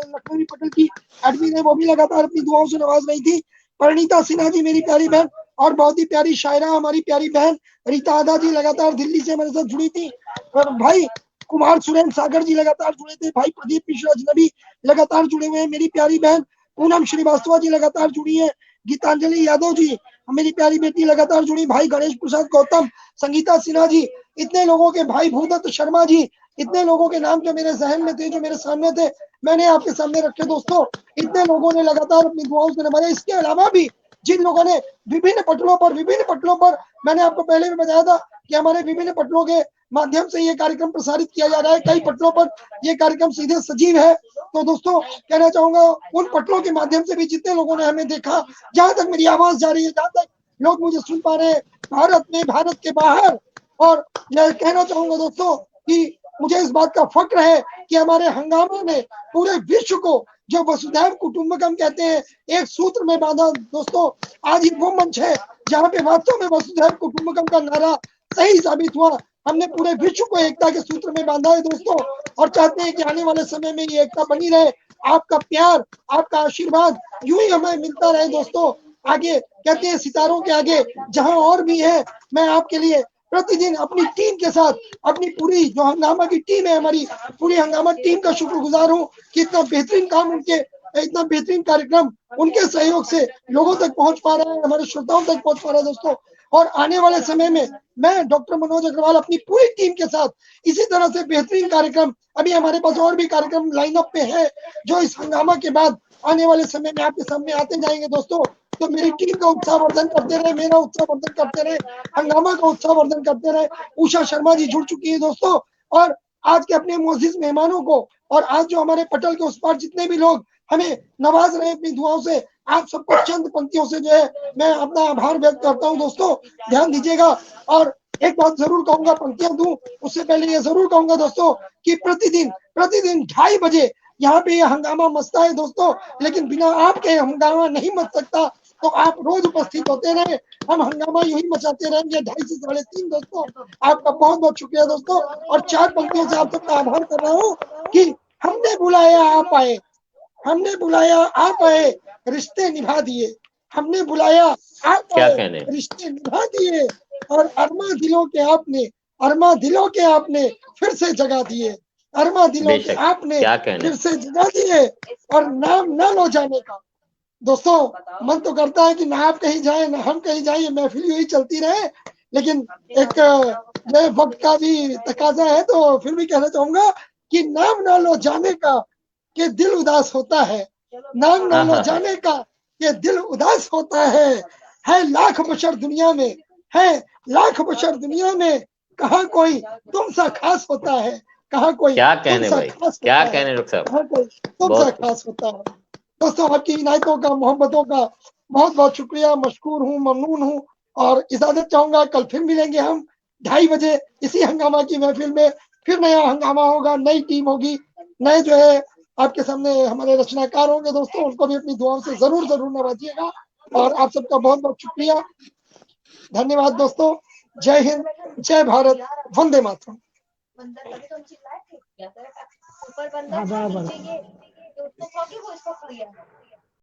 Speaker 1: लखनवी पटल की एडमिन है, वो भी लगातार अपनी दुआओं से नवाज रही थी। परिणीता सिन्हा जी मेरी प्यारी बहन, और बहुत ही प्यारी शायरा हमारी प्यारी बहन रीता आदा जी लगातार दिल्ली से हमारे साथ जुड़ी थी। और भाई कुमार सुरेंद्र सागर जी लगातार जुड़े थे, भाई प्रदीप मिश्रा अजनबी लगातार जुड़े हुए हैं, मेरी प्यारी बहन पूनम श्रीवास्तव जी लगातार जुड़ी है, गीतांजलि यादव जी मेरी प्यारी बेटी लगातार जुड़ी, भाई गणेश प्रसाद गौतम, संगीता सिन्हा जी, इतने लोगों के, भाई भूदत्त शर्मा जी, इतने लोगों के नाम जो मेरे जहन में थे, जो मेरे सामने थे, मैंने आपके सामने रखे दोस्तों। इतने लोगों ने लगातार अपनी दुआओं से नवाजा। इसके अलावा भी जिन लोगों ने विभिन्न पटलों पर मैंने आपको पहले भी बताया था कि हमारे विभिन्न पटलों के माध्यम से ये कार्यक्रम प्रसारित किया जा रहा है, कई पटलों पर ये कार्यक्रम सीधे सजीव है। तो दोस्तों कहना चाहूंगा उन पटलों के माध्यम से भी जितने लोगों ने हमें देखा, जहां तक मेरी आवाज जा रही है, जहां तक लोग मुझे सुन पा रहे हैं भारत में, भारत के बाहर, और यह कहना चाहूंगा दोस्तों कि मुझे इस बात का फक्र है कि हमारे हंगामा ने पूरे विश्व को, जो वसुधैव कुटुंबकम कहते हैं, एक सूत्र में बांधा दोस्तों। आज ये वो मंच है जहाँ पे वास्तव में वसुधैव कुटुंबकम का नारा सही साबित हुआ। हमने पूरे विश्व को एकता के सूत्र में बांधा है दोस्तों, और चाहते हैं कि आने वाले समय में ये एकता बनी रहे। आपका प्यार, आपका आशीर्वाद यूं ही हमें मिलता रहे दोस्तों। आगे कहते हैं सितारों के आगे जहां और भी है, मैं आपके लिए प्रतिदिन अपनी टीम के साथ, अपनी पूरी जो हंगामा की टीम है, हमारी पूरी हंगामा टीम का शुक्रगुजार हूँ कि इतना बेहतरीन काम उनके, इतना बेहतरीन कार्यक्रम उनके सहयोग से लोगों तक पहुंच पा रहा है, हमारे श्रोताओं तक पहुंच पा रहा है दोस्तों। और आने वाले समय में मैं डॉक्टर मनोज अग्रवाल अपनी पूरी टीम के साथ इसी तरह से बेहतरीन कार्यक्रम, अभी हमारे पास और भी कार्यक्रम लाइनअप पे है जो इस हंगामा के बाद आने वाले समय में आपके सामने आते जाएंगे दोस्तों। तो मेरी टीम का उत्साह वर्धन करते रहे, मेरा उत्साह वर्धन करते रहे, हंगामा का उत्साह वर्धन करते रहे। उषा शर्मा जी जुड़ चुकी है दोस्तों, और आज के अपने मोअज़्ज़िज़ मेहमानों को, और आज जो हमारे पटल के उस पार जितने भी लोग हमें नवाज रहे अपनी दुआओं से, आप सबको चंद पंक्तियों से जो है मैं अपना आभार व्यक्त करता हूं दोस्तों। ध्यान दीजिएगा, और एक बात जरूर कहूंगा, पंक्तियां दूं उससे पहले ये जरूर कहूंगा दोस्तों कि प्रतिदिन 2:30 बजे यहाँ पे ये हंगामा मचता है दोस्तों, लेकिन बिना आपके हंगामा नहीं मच सकता। तो आप रोज उपस्थित होते रहे, हम हंगामा यूं ही मचाते रहेंगे 2:30 से 3:30 दोस्तों। आपका बहुत बहुत शुक्रिया दोस्तों, और 4 पंक्तियों से आप सबका आभार कर रहा हूँ कि हमने बुलाया आप आए, हमने बुलाया आप आए, रिश्ते निभा दिए, हमने बुलाया आप आए, रिश्ते निभा दिए, और अरमा दिलों के आपने फिर से जगा दिए, अरमा दिलों के आपने फिर से जगा दिए, और नाम ना लो जाने का। दोस्तों मन तो करता है कि ना आप कहीं जाए ना हम कहीं जाए, महफिल यूं ही चलती रहे, लेकिन एक जो वक्त का भी तकाजा है, तो फिर भी कहना चाहूंगा कि नाम ना लो जाने का कि दिल उदास होता है, नाम ना लो जाने का ये दिल उदास होता है लाख बशर दुनिया में, है लाख बशर दुनिया में, कहाँ कोई तुमसा खास होता है, कहाँ कोई
Speaker 2: क्या कहने
Speaker 1: तुमसा
Speaker 2: भाई,
Speaker 1: खास
Speaker 2: क्या
Speaker 1: होता है,
Speaker 2: कहने डॉक्टर साहब,
Speaker 1: कहाँ कोई तुमसा
Speaker 2: बहुत
Speaker 1: खास होता है। दोस्तों आपकी इनायतों का, मोहब्बतों का बहुत बहुत शुक्रिया, मशकूर हूँ, ममनून हूँ और इजाजत चाहूंगा। कल फिर मिलेंगे हम 2:30 बजे इसी हंगामा की महफिल में। फिर नया हंगामा होगा, नई टीम होगी, नए जो है आपके सामने हमारे रचनाकार होंगे। दोस्तों उनको भी अपनी दुआओं से जरूर जरूर नवाजिएगा और आप सबका बहुत बहुत शुक्रिया, धन्यवाद दोस्तों। जय हिंद, जय भारत, वंदे मातरम।
Speaker 5: आदाब